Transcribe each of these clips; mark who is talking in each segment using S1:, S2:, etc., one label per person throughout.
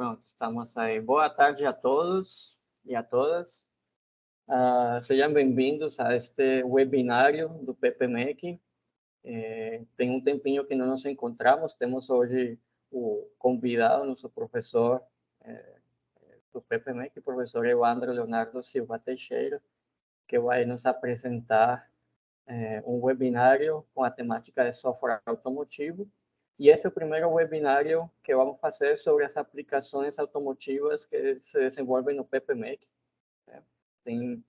S1: pronto, estamos aí. Boa tarde a todos e a todas. Sejam bem-vindos a este webinário do PPMEC. Tem um tempinho que não nos encontramos. Temos hoje o convidado, nosso professor do PPMEC, o professor Evandro Leonardo Silva Teixeira, que vai nos apresentar um webinário com a temática de software automotivo. E esse é o primeiro webinário que vamos fazer sobre as aplicações automotivas que se desenvolvem no PPMEC. Tem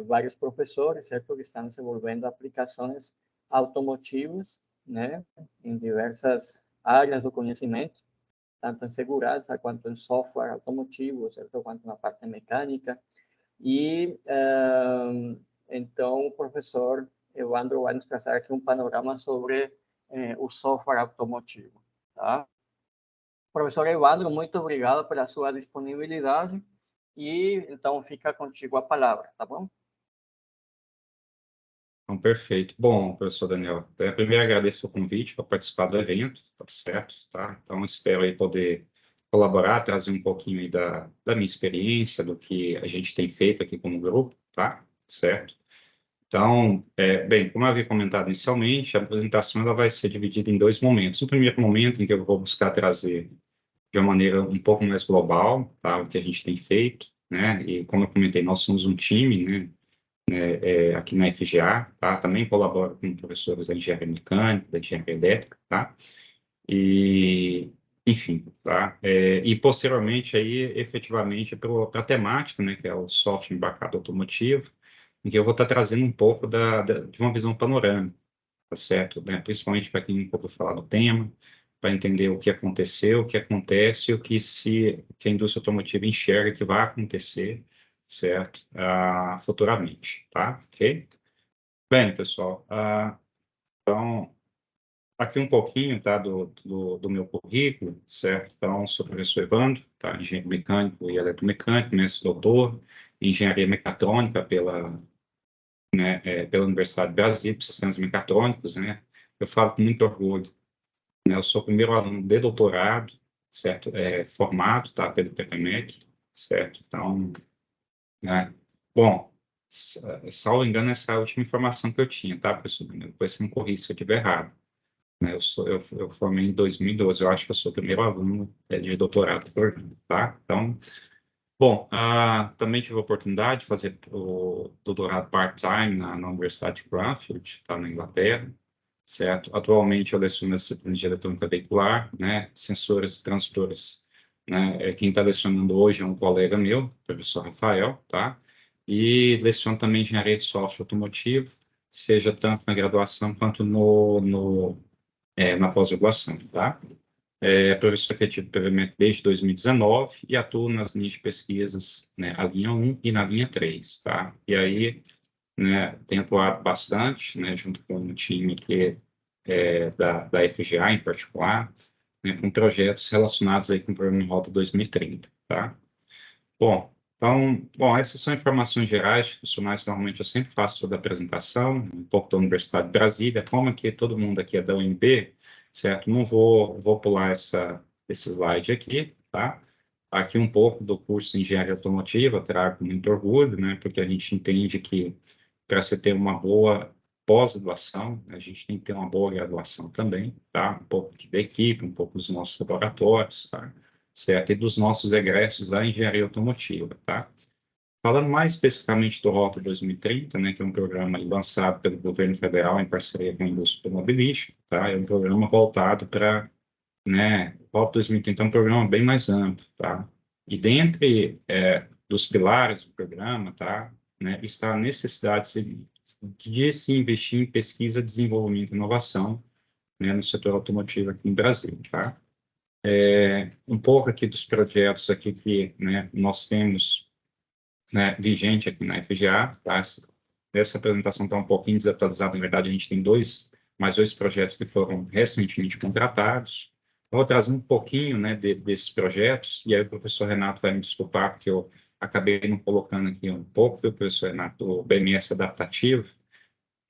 S1: vários professores, certo, que estão desenvolvendo aplicações automotivas, né, em diversas áreas do conhecimento, tanto em segurança quanto em software automotivo, certo, quanto na parte mecânica. E então o professor Evandro vai nos trazer aqui um panorama sobre o software automotivo, tá? Professor Evandro, muito obrigado pela sua disponibilidade e então fica contigo a palavra, tá bom?
S2: Então, perfeito. Bom, professor Daniel, primeiro agradeço o convite para participar do evento, tá certo? Tá? Então, espero aí poder colaborar, trazer um pouquinho aí da minha experiência, do que a gente tem feito aqui como grupo, tá? Certo? Então, bem, como eu havia comentado inicialmente, a apresentação ela vai ser dividida em dois momentos. O primeiro momento em que eu vou buscar trazer de uma maneira um pouco mais global, tá, o que a gente tem feito, né? E como eu comentei, nós somos um time, né? Aqui na FGA, tá? Também colaboro com professores da engenharia mecânica, da engenharia elétrica, tá? E, enfim, tá? E posteriormente aí, efetivamente, para a temática, né? Que é o software embarcado automotivo, em que eu vou estar trazendo um pouco de uma visão panorâmica, tá certo? Né? Principalmente para quem nunca ouviu falar do tema, para entender o que aconteceu, o que acontece e o que a indústria automotiva enxerga que vai acontecer, certo? Futuramente, tá? Ok? Bem, pessoal, então, aqui um pouquinho, tá, do meu currículo, certo? Então, sou o professor Evandro, tá? Engenheiro mecânico e eletromecânico, mestre doutor, em engenharia mecatrônica pela Universidade de Brasília, por sistemas mecatrônicos, né? Eu falo com muito orgulho, né? Eu sou o primeiro aluno de doutorado, certo? Formado, tá? Pelo PPMEC, certo? Então, né? Bom, salvo engano, essa é a última informação que eu tinha, tá, professor? Depois você me corrija se eu estiver errado. Né? Eu formei em 2012, eu acho que eu sou o primeiro aluno de doutorado por ano, tá? Então, bom, também tive a oportunidade de fazer o doutorado part-time na Universidade de Cranfield, tá, na Inglaterra, certo? Atualmente eu leciono na disciplina de eletrônica veicular, né, sensores e transistores, né? Quem está lecionando hoje é um colega meu, o professor Rafael, tá? E leciono também engenharia de software automotivo, seja tanto na graduação quanto na pós-graduação, tá? Professor efetivo previamente desde 2019 e atuo nas linhas de pesquisas, né, a linha 1 e na linha 3, tá? E aí, né, tenho atuado bastante, né, junto com um time que da FGA em particular, né, com projetos relacionados aí com o Programa Rota 2030, tá? Bom, essas são informações gerais, funcionais, normalmente eu sempre faço toda a apresentação, um pouco da Universidade de Brasília, como aqui todo mundo aqui é da UNB, certo? Não vou pular esse slide aqui, tá? Aqui um pouco do curso de Engenharia Automotiva, eu trago com muito orgulho, né? Porque a gente entende que para você ter uma boa pós-graduação, a gente tem que ter uma boa graduação também, tá? Um pouco da equipe, um pouco dos nossos laboratórios, tá? Certo? E dos nossos egressos da engenharia automotiva, tá? Falando mais especificamente do Rota 2030, né, que é um programa lançado pelo governo federal em parceria com a indústria automobilística, tá? É um programa voltado para, né, o Rota 2030 é um programa bem mais amplo, tá? E dentre dos pilares do programa, tá, né, está a necessidade de se investir em pesquisa, desenvolvimento e inovação, né, no setor automotivo aqui no Brasil, tá? Um pouco aqui dos projetos aqui que, né, nós temos, né, vigente aqui na FGA, tá? Essa apresentação está um pouquinho desatualizada, na verdade a gente tem mais dois projetos que foram recentemente contratados. Eu vou trazer um pouquinho, né, desses projetos, e aí o professor Renato vai me desculpar, porque eu acabei não colocando aqui um pouco, viu, professor Renato, o BMS adaptativo,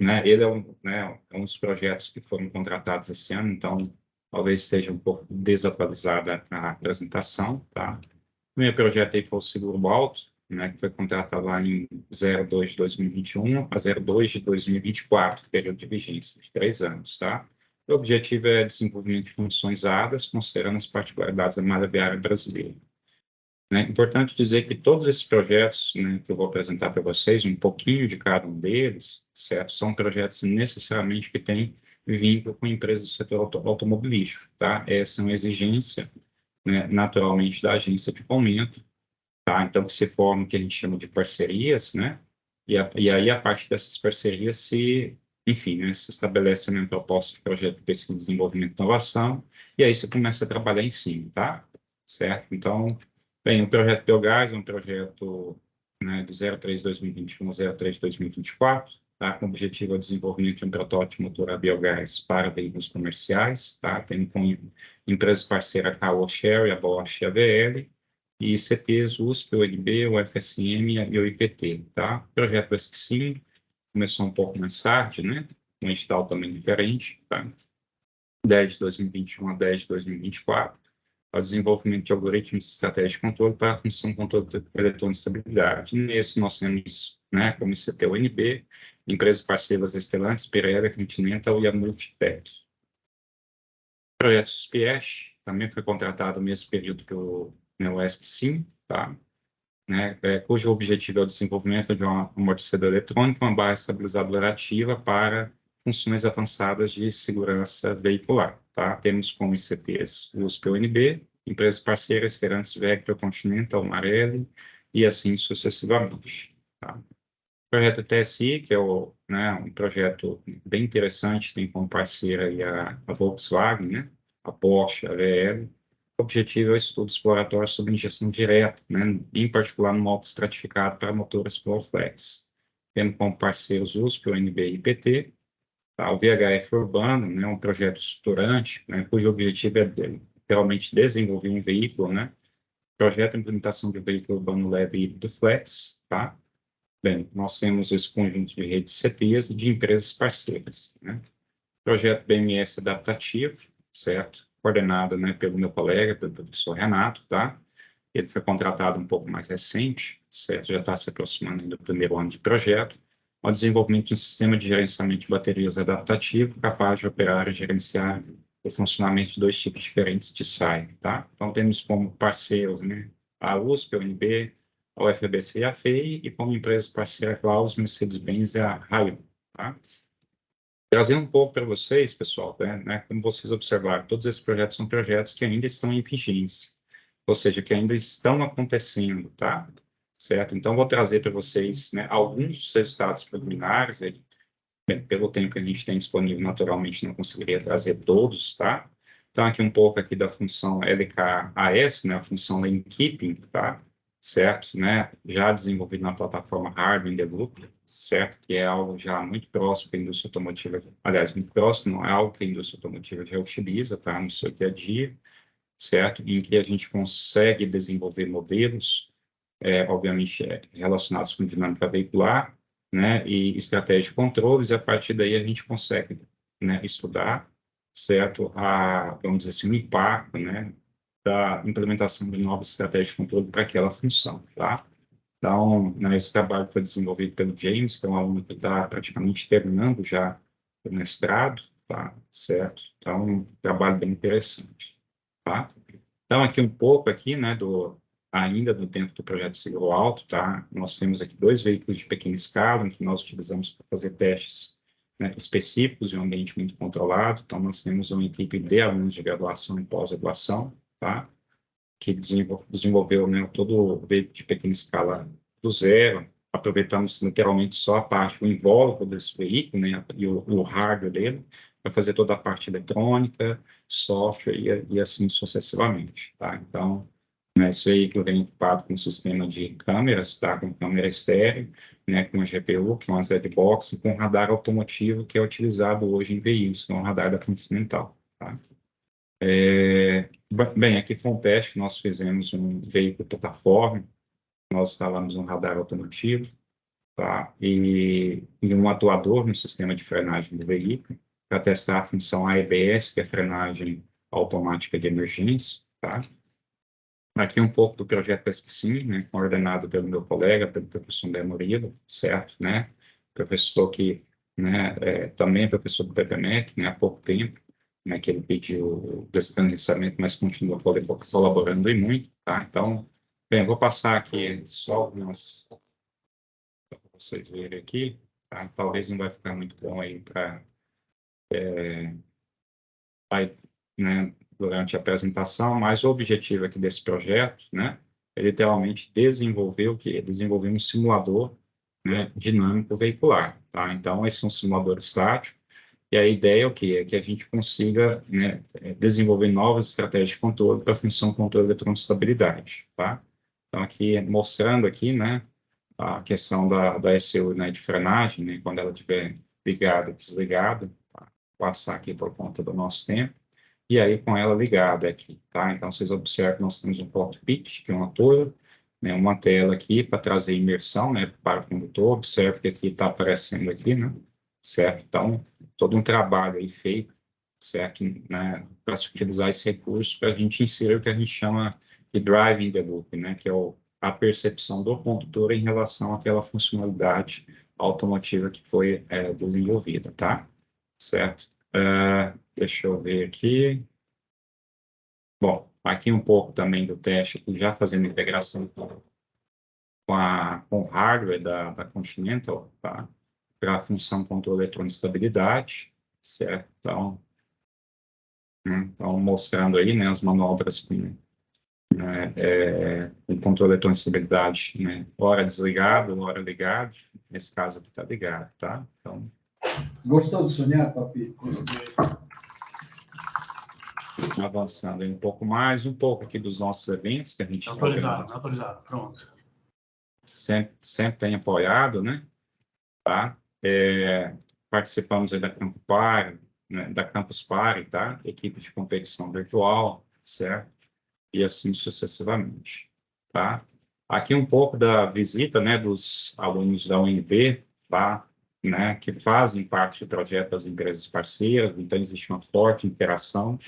S2: né, ele é um dos projetos que foram contratados esse ano, então talvez esteja um pouco desatualizada a apresentação, tá? O primeiro projeto aí foi o Seguro Alto, né, que foi contratado lá em 02 de 2021 a 02 de 2024, período de vigência de 3 anos, tá? O objetivo é desenvolvimento de funções ADAS, considerando as particularidades da malha viária brasileira. É importante dizer que todos esses projetos, né, que eu vou apresentar para vocês, um pouquinho de cada um deles, certo? São projetos necessariamente que têm vínculo com empresas do setor automobilístico, tá? Essa é uma exigência, né, naturalmente da agência de fomento, tá? Então, que se formam o que a gente chama de parcerias, né? E aí, a partir dessas parcerias, enfim, né, se estabelece uma proposta de projeto de pesquisa, desenvolvimento e inovação, e aí você começa a trabalhar em cima, tá? Certo? Então, bem, o projeto Biogás é um projeto, né, de 03/2021 a 03/2024, tá? Com o objetivo de desenvolvimento de um protótipo motor a biogás para veículos comerciais, tá? Tem com empresas parceiras a Caoa Shell, a Bosch e a VL, e CPs, USP, UNB, o FSM e o IPT, tá? O projeto ESC5 começou um pouco mais tarde, né? Um edital também diferente, tá? 10 de 2021 a 10 de 2024, ao desenvolvimento de algoritmos de estratégia de controle para a função de controle eletrônico de estabilidade. Nesse nós temos, né, como ICT, UNB, empresas parceiras Stellantis, Pirelli, Continental e a Multitech. O projeto SUSPIESH também foi contratado no mesmo período que o ESC5, tá? Né, cujo objetivo é o desenvolvimento de um amortecedor eletrônico, uma barra estabilizadora ativa para funções avançadas de segurança veicular. Tá? Temos como ICPs o USP-UNB, empresas parceiras, Stellantis, Vector, Continental, Marelli, e assim sucessivamente. Tá? O projeto TSI, que é um projeto bem interessante, tem como parceira aí a Volkswagen, né? A Porsche, a VL. O objetivo é o estudo exploratório sobre injeção direta, né? Em particular no modo estratificado para motores Flowflex, tendo como parceiros USP, UNB e IPT. Tá? O VHF Urbano, né? Um projeto estruturante, né? Cujo objetivo é realmente desenvolver um veículo, né? Projeto de implementação de um veículo urbano leve híbrido flex, tá? Bem, nós temos esse conjunto de redes CTs e de empresas parceiras, né? Projeto BMS adaptativo, certo? Coordenado, né, pelo meu colega, pelo professor Renato, tá? Ele foi contratado um pouco mais recente, certo? Já está se aproximando do primeiro ano de projeto, ao desenvolvimento de um sistema de gerenciamento de baterias adaptativo capaz de operar e gerenciar o funcionamento de dois tipos diferentes de SAI, tá? Então, temos como parceiros, né, a USP, a UNB, a UFABC e a FEI, e como empresa parceira Claus, Mercedes-Benz e a Raio, tá? Trazendo um pouco para vocês, pessoal, né, como vocês observaram, todos esses projetos são projetos que ainda estão em vigência, ou seja, que ainda estão acontecendo, tá? Certo? Então, vou trazer para vocês, né, alguns dos resultados preliminares, aí, pelo tempo que a gente tem disponível, naturalmente não conseguiria trazer todos, tá? Então, aqui um pouco aqui da função LKAS, né, a função Lane Keeping, tá? Certo, né? Já desenvolvido na plataforma Hardware in the Loop, certo? Que é algo já muito próximo que a indústria automotiva, aliás, muito próximo, não é algo que a indústria automotiva já utiliza, tá? No seu dia a dia, certo? Em que a gente consegue desenvolver modelos, obviamente, relacionados com dinâmica veicular, né? E estratégia de controles, e a partir daí a gente consegue, né, estudar, certo? Vamos dizer assim, o impacto, né, da implementação de novas estratégias de controle para aquela função, tá? Então, né, esse trabalho foi desenvolvido pelo James, que é um aluno que está praticamente terminando já o mestrado, tá? Certo? Então, um trabalho bem interessante, tá? Então, aqui um pouco aqui, né, ainda do tempo do projeto Seguro Alto, tá? Nós temos aqui 2 veículos de pequena escala, que nós utilizamos para fazer testes, né, específicos em um ambiente muito controlado. Então, nós temos uma equipe de alunos de graduação e pós-graduação, tá? Que desenvolveu, né, todo o veículo de pequena escala do zero, aproveitamos literalmente só a parte, o invólucro desse veículo, né, e o hardware dele, para fazer toda a parte eletrônica, software e assim sucessivamente, tá? Então, né, esse veículo vem equipado com um sistema de câmeras, tá? Com câmera estéreo, né, com a GPU, que é uma Z-Box, e com radar automotivo, que é utilizado hoje em veículos, que é um radar da Continental, tá? Bem, aqui foi um teste que nós fizemos um veículo plataforma, nós instalamos um radar automotivo, tá? E um atuador no sistema de frenagem do veículo, para testar a função AEBS, que é a frenagem automática de emergência, tá? Aqui um pouco do projeto Pesquisim, né, coordenado pelo meu colega, pelo professor André Murilo, certo, né? Professor que, né, também é professor do PPMEC, né, há pouco tempo, né, que ele pediu descansamento, mas continua colaborando e muito, tá? Então, bem, eu vou passar aqui só algumas para vocês verem aqui, tá? Talvez não vai ficar muito bom aí para, né, durante a apresentação, mas o objetivo aqui desse projeto, né, é literalmente desenvolver um simulador, né, dinâmico veicular, tá? Então, esse é um simulador estático, e a ideia é o quê? É que a gente consiga, né, desenvolver novas estratégias de controle para a função controle eletrônico de estabilidade, tá? Então, aqui, mostrando aqui, né, a questão da ECU, né, de frenagem, né, quando ela estiver ligada, desligada, tá? Passar aqui por conta do nosso tempo, e aí com ela ligada aqui, tá? Então, vocês observam que nós temos um cockpit, que é um ator, né, uma tela aqui para trazer imersão, né, para o condutor. Observe que aqui está aparecendo aqui, né, certo? Então, todo um trabalho aí feito, certo, né, para se utilizar esse recurso para a gente inserir o que a gente chama de driving the loop, né, que é a percepção do condutor em relação àquela funcionalidade automotiva que foi desenvolvida, tá? Certo? Deixa eu ver aqui. Bom, aqui um pouco também do teste, já fazendo integração com o hardware da Continental, tá? Para a função controle eletrônico de estabilidade, certo? Então, né, então mostrando aí, né, as manobras com, né, com controle eletrônico de estabilidade, né, hora desligado, hora ligado, nesse caso aqui está ligado, tá? Então,
S3: gostou de sonhar, papi? Gostei.
S2: avançando aí um pouco mais, um pouco aqui dos nossos eventos que a gente
S3: Atualizado, pronto.
S2: sempre tem apoiado, né? Tá? Participamos aí da Campus Party, né? Da Campus Party, tá? Equipe de competição virtual, certo? E assim sucessivamente, tá? Aqui um pouco da visita, né, dos alunos da UNB, tá? Né, que fazem parte do projeto das empresas parceiras, então existe uma forte interação.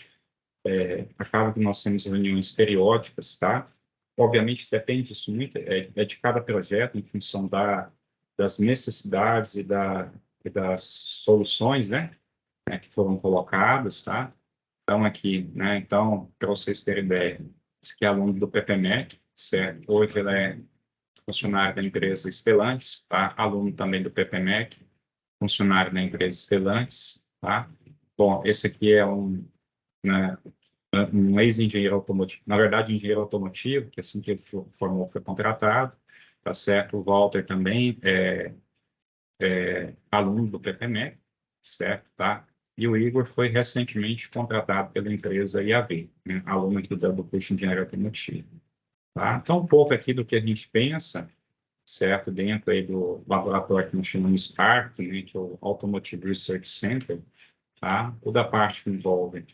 S2: Acaba que nós temos reuniões periódicas, tá? Obviamente, depende isso muito, de cada projeto, em função das necessidades e das soluções, né, que foram colocadas, tá? Então, aqui, né, então, para vocês terem ideia, esse aqui é aluno do PPMEC, certo? Hoje ele é funcionário da empresa Stellantis, tá? Aluno também do PPMEC, funcionário da empresa Stellantis, tá? Bom, esse aqui é né, um ex-engenheiro automotivo, na verdade, engenheiro automotivo, que assim que ele formou, foi contratado, tá certo? O Walter também é aluno do PPMEC, certo? Tá? E o Igor foi recentemente contratado pela empresa IAV, né? Aluno aqui do curso de engenharia automotiva, tá? Então, um pouco aqui do que a gente pensa, certo? Dentro aí do laboratório que nós chamamos SPARC, né? Que é o Automotive Research Center, tá? Toda a parte que envolve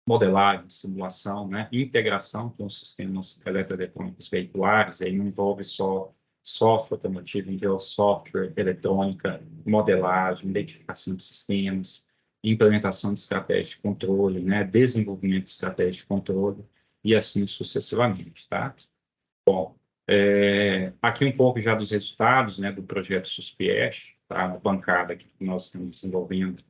S2: modelagem, simulação, né, integração com os sistemas eletroeletrônicos veiculares, aí não envolve só software automotivo, envolve software, eletrônica, modelagem, identificação de sistemas, implementação de estratégia de controle, né, desenvolvimento de estratégia de controle, e assim sucessivamente, tá? Bom, aqui um pouco já dos resultados, né, do projeto SUSPIEST, tá? A bancada que nós estamos desenvolvendo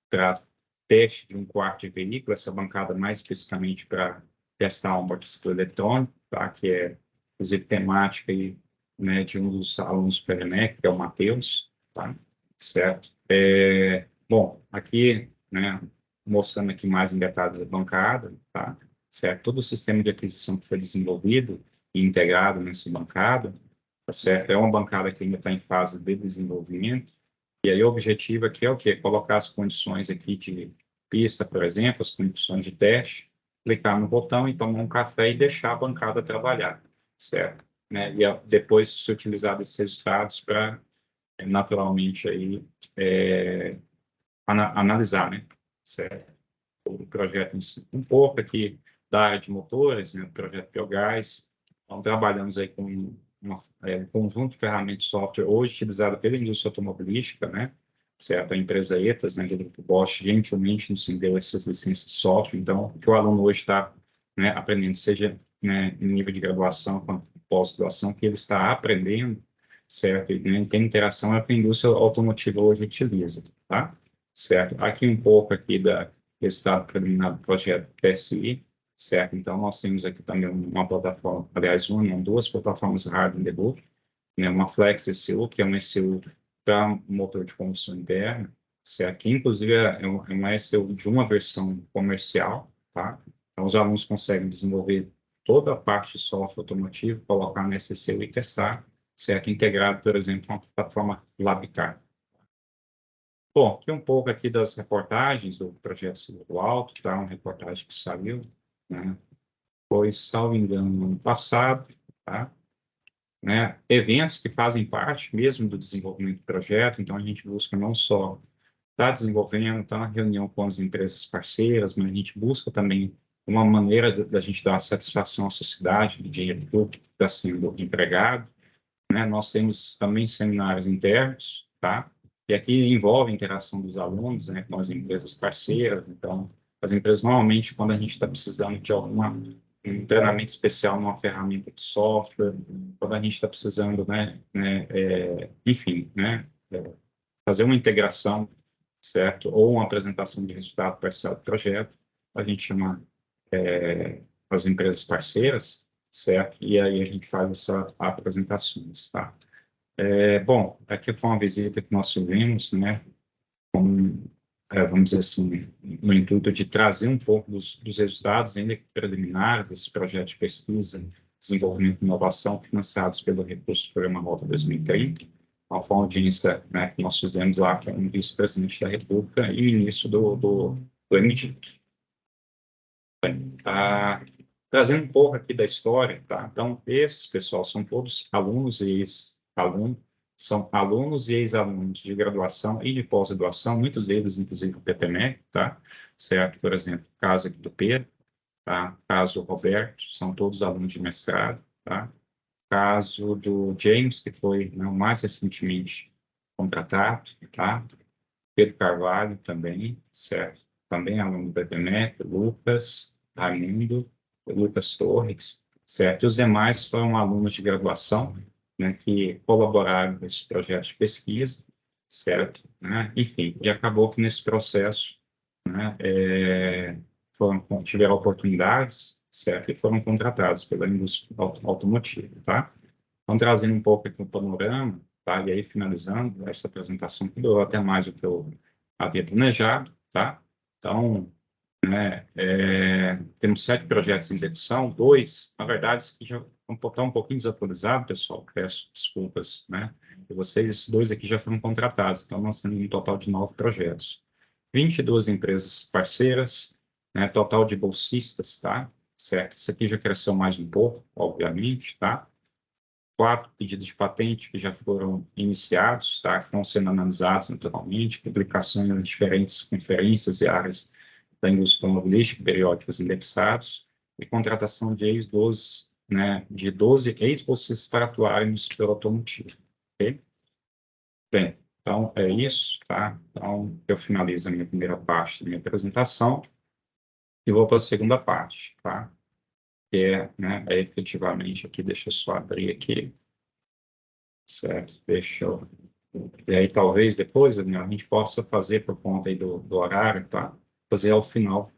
S2: para teste de um quarto de veículo, essa bancada mais especificamente para testar um motociclo eletrônico, tá? Que é, inclusive, temática aí, né, de um dos alunos do PNMEC, que é o Matheus, tá? Certo? Bom, aqui, né, mostrando aqui mais em detalhes a bancada, tá? Certo? Todo o sistema de aquisição que foi desenvolvido e integrado nessa bancada, tá certo? É uma bancada que ainda está em fase de desenvolvimento, e aí o objetivo aqui é o quê? Colocar as condições aqui de pista, por exemplo, as condições de teste, clicar no botão e tomar um café e deixar a bancada trabalhar, certo? Né? E depois se utilizar desses resultados para, naturalmente, aí, analisar, né? Certo? O projeto em si. Um pouco aqui da área de motores, né? O projeto Biogás. Então, trabalhamos aí com um conjunto de ferramentas de software hoje utilizado pela indústria automobilística, né? certo? A empresa ETAS, né, do Grupo Bosch, gentilmente nos deu essas licenças de software. Então, o que o aluno hoje está, né, aprendendo, seja, né, em nível de graduação quanto pós-graduação, que ele está aprendendo, certo? E, né, tem interação é o que a indústria automotiva hoje utiliza, tá? Certo? Aqui um pouco aqui da resultado preliminar do projeto PSI, certo? Então, nós temos aqui também uma plataforma, aliás, duas plataformas hardware debug, né? Uma Flex ECU, que é uma ECU para motor de combustão interna, certo? Que, inclusive, é uma ECU de uma versão comercial, tá? Então, os alunos conseguem desenvolver toda a parte de software automotivo, colocar nessa ECU e testar, certo? Integrado, por exemplo, com a plataforma LabCar. Bom, aqui um pouco aqui das reportagens do projeto Seguro Alto, tá? Uma reportagem que saiu, né? Foi, salvo engano, no ano passado, tá? Né? Eventos que fazem parte mesmo do desenvolvimento do projeto, então a gente busca não só estar desenvolvendo, estar na reunião com as empresas parceiras, mas a gente busca também uma maneira da gente dar satisfação à sociedade, do dinheiro público que está sendo empregado, né? Nós temos também seminários internos, tá? E aqui envolve a interação dos alunos, né, com as empresas parceiras. Então, as empresas, normalmente, quando a gente está precisando de um treinamento especial numa ferramenta de software, quando a gente está precisando, enfim, fazer uma integração, certo? Ou uma apresentação de resultado parcial do projeto, a gente chama as empresas parceiras, certo? E aí a gente faz essas apresentações, tá? Bom, aqui foi uma visita que nós fizemos, né? Vamos dizer assim, no intuito de trazer um pouco dos resultados ainda preliminares desse projeto de pesquisa, desenvolvimento e inovação financiados pelo recurso do Programa Rota 2030, uma forma de audiência, né, que nós fizemos lá com o vice-presidente da República e ministro do MDIC. Trazendo um pouco aqui da história, tá? Então, esses, pessoal, são todos alunos e ex-alunos, são alunos e ex-alunos de graduação e de pós-graduação, muitos deles, inclusive, o PPMEC, tá? Certo? Por exemplo, caso aqui do Pedro, tá? Caso do Roberto, são todos alunos de mestrado, tá? Caso do James, que foi, né, o mais recentemente contratado, tá? Pedro Carvalho também, certo? Também aluno do PPMEC, Lucas, Raimundo, Lucas Torres, certo? E os demais foram alunos de graduação, né, que colaboraram nesse projeto de pesquisa, certo? Né? Enfim, e acabou que nesse processo, né, tiveram oportunidades, certo? E foram contratados pela indústria automotiva, tá? Então, trazendo um pouco aqui o panorama, tá? E aí, finalizando essa apresentação, que durou até mais do que eu havia planejado, tá? Então, né, temos 7 projetos em execução, 2, na verdade, isso aqui já está um pouquinho desatualizado, pessoal, peço desculpas, né? E vocês, esses 2 aqui já foram contratados, então nós temos um total de 9 projetos. 22 empresas parceiras, né, total de bolsistas, tá? Certo? Isso aqui já cresceu mais um pouco, obviamente, tá? 4 pedidos de patente que já foram iniciados, tá? Que estão sendo analisados naturalmente, publicações em diferentes conferências e áreas da indústria automobilística, periódicos indexados, e contratação de ex-12, né, de 12 ex-bolsistas para atuarem no setor automotivo, ok? Bem, então é isso, tá? Então eu finalizo a minha primeira parte da minha apresentação e vou para a segunda parte, tá? Que é efetivamente aqui, deixa eu só abrir aqui, certo? Deixa eu... E aí talvez depois, Daniel, a gente possa fazer, por conta aí do horário, tá? Fazer ao final,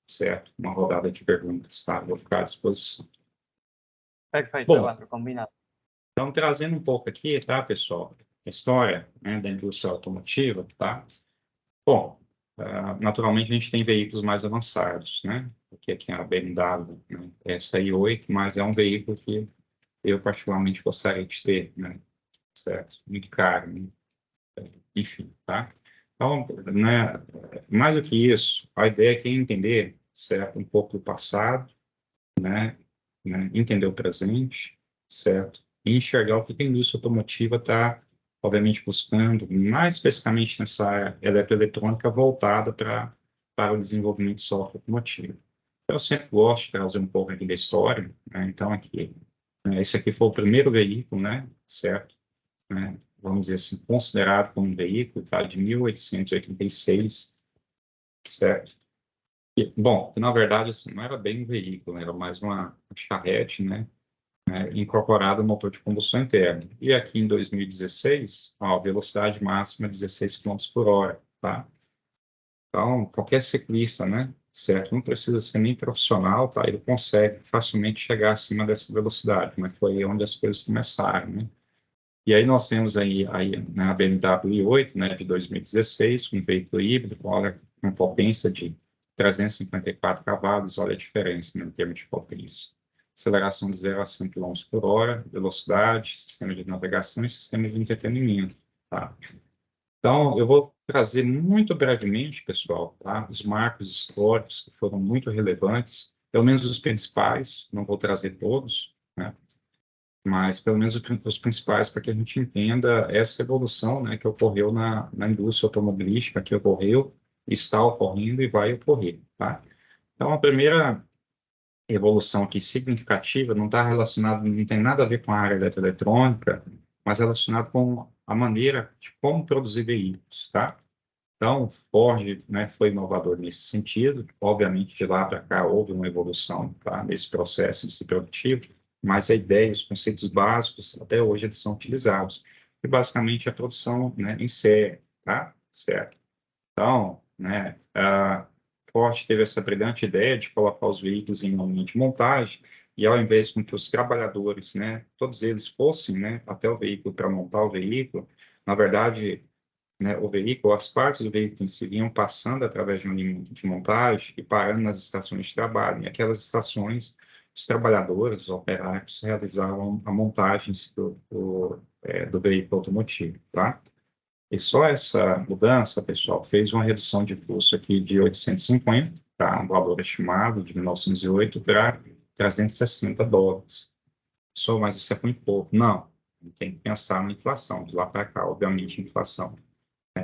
S2: certo? Uma rodada de perguntas, tá? Vou ficar à disposição.
S1: Perfeito,
S2: Bom,
S1: Evandro, combinado.
S2: então, trazendo um pouco aqui, tá, pessoal? A história, né, da indústria automotiva, tá? Bom, naturalmente a gente tem veículos mais avançados, né? Aqui é a BMW, né? Essa i8, mas é um veículo que eu particularmente gostaria de ter, né? Certo? Muito caro, né? Enfim, tá? Então, né, mais do que isso, a ideia aqui é entender, certo, um pouco do passado, né, entender o presente, certo, e enxergar o que a indústria automotiva está, obviamente, buscando, mais especificamente nessa área eletroeletrônica voltada para o desenvolvimento de software automotivo. Eu sempre gosto de trazer um pouco aqui da história, né, então aqui, esse aqui foi o primeiro veículo, né, certo, né, vamos dizer assim, considerado como um veículo, tá? De 1886, certo? E, bom, na verdade, assim, não era bem um veículo, né? Era mais uma charrete, né? Incorporado no motor de combustão interna. E aqui em 2016, ó, a velocidade máxima é 16 km por hora, tá? Então, qualquer ciclista, né, certo, não precisa ser nem profissional, tá? Ele consegue facilmente chegar acima dessa velocidade, mas foi onde as coisas começaram, né? E aí nós temos aí na BMW i8, né, de 2016, um veículo híbrido, olha, com potência de 354 cavalos, olha a diferença, né, em termos de potência. Aceleração de 0 a 100 km por hora, velocidade, sistema de navegação e sistema de entretenimento, tá? Então, eu vou trazer muito brevemente, pessoal, tá, os marcos históricos que foram muito relevantes, pelo menos os principais, não vou trazer todos, né, mas pelo menos os principais para que a gente entenda essa evolução, né, que ocorreu na indústria automobilística, que ocorreu, está ocorrendo e vai ocorrer, tá? Então, a primeira evolução aqui significativa não está relacionada, não tem nada a ver com a área da eletrônica, mas relacionado com a maneira de como produzir veículos, tá? Então, Ford, né, foi inovador nesse sentido. Obviamente, de lá para cá houve uma evolução, tá, nesse processo produtivo, mas a ideia, os conceitos básicos, até hoje eles são utilizados. E basicamente a produção, né, em série, tá? Certo. Então, né, a Ford teve essa brilhante ideia de colocar os veículos em uma linha de montagem e ao invés com que os trabalhadores, né, todos eles fossem, né, até o veículo para montar o veículo, na verdade, né, o veículo, as partes do veículo em si vinham passando através de uma linha de montagem e parando nas estações de trabalho. E aquelas estações, os trabalhadores, os operários, realizavam a montagem do veículo automotivo, tá? E só essa mudança, pessoal, fez uma redução de custo aqui de 850, tá? Um valor estimado de 1908 para 360 dólares. Só, mas isso é muito pouco. Não, tem que pensar na inflação. De lá para cá, obviamente, a inflação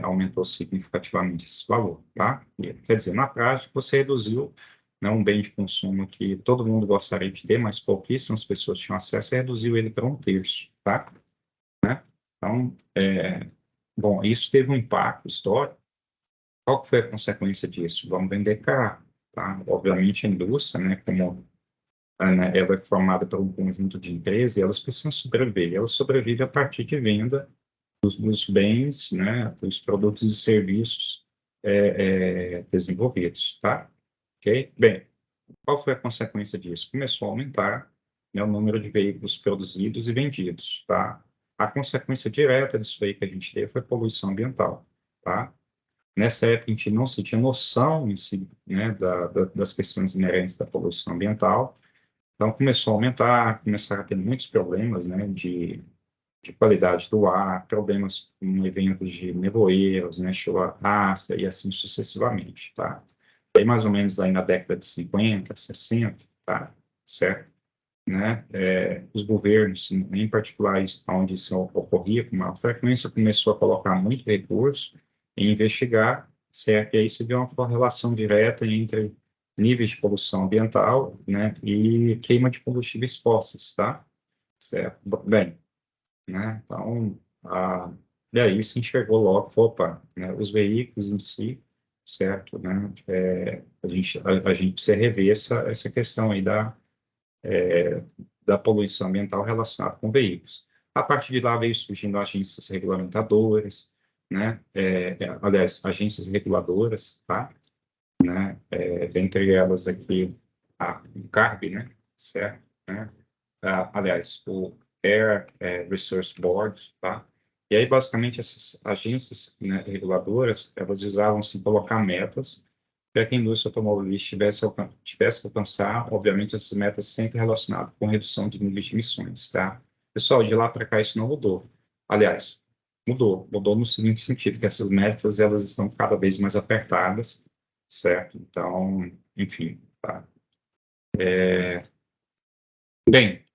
S2: aumentou significativamente esse valor, tá? E, quer dizer, na prática, você reduziu, né, um bem de consumo que todo mundo gostaria de ter, mas pouquíssimas pessoas tinham acesso, e reduziu ele para um terço, tá? Né? Então, bom, isso teve um impacto histórico. Qual que foi a consequência disso? Vamos vender carro, tá? Obviamente, a indústria, né, como né, ela é formada por um conjunto de empresas e elas precisam sobreviver. E ela sobrevive a partir de venda dos bens, né, dos produtos e serviços desenvolvidos, tá? Ok? Bem, qual foi a consequência disso? Começou a aumentar, né, o número de veículos produzidos e vendidos, tá? A consequência direta disso aí que a gente teve foi poluição ambiental, tá? Nessa época a gente não se tinha noção em si, né, das questões inerentes da poluição ambiental, então começou a aumentar, começaram a ter muitos problemas, né, de qualidade do ar, problemas com eventos de nevoeiros, né, chuva ácida e assim sucessivamente, tá? Aí mais ou menos aí na década de 50, 60, tá? Certo? Né? Os governos, em particular onde isso ocorria com maior frequência, começou a colocar muito recurso em investigar, certo? E aí se vê uma correlação direta entre níveis de poluição ambiental, né, e queima de combustíveis fósseis, tá? Certo? Bem, né? Então, e aí se enxergou logo, falou, opa, né, os veículos em si, certo, né, a gente precisa rever essa questão aí da poluição ambiental relacionada com veículos. A partir de lá veio surgindo agências regulamentadoras, né, aliás, agências reguladoras, tá, né, dentre elas aqui o CARB, né, certo, né, aliás, o Air Resource Board, tá? E aí, basicamente, essas agências, né, reguladoras, elas visavam, assim, colocar metas para que a indústria automobilística tivesse que alcançar, obviamente, essas metas sempre relacionadas com redução de níveis de emissões, tá? Pessoal, de lá para cá isso não mudou. Aliás, mudou no seguinte sentido, que essas metas, elas estão cada vez mais apertadas, certo? Então, enfim, tá? Bem,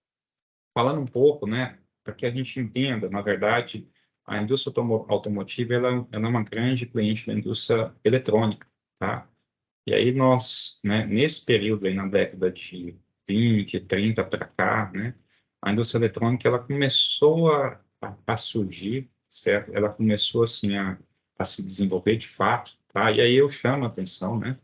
S2: falando um pouco, né, para que a gente entenda, na verdade, a indústria automotiva ela é uma grande cliente da indústria eletrônica, tá? E aí nós, né, nesse período aí, na década de 20, 30 para cá, né, a indústria eletrônica ela começou a surgir, certo? Ela começou, assim, a se desenvolver de fato, tá? E aí eu chamo a atenção, né?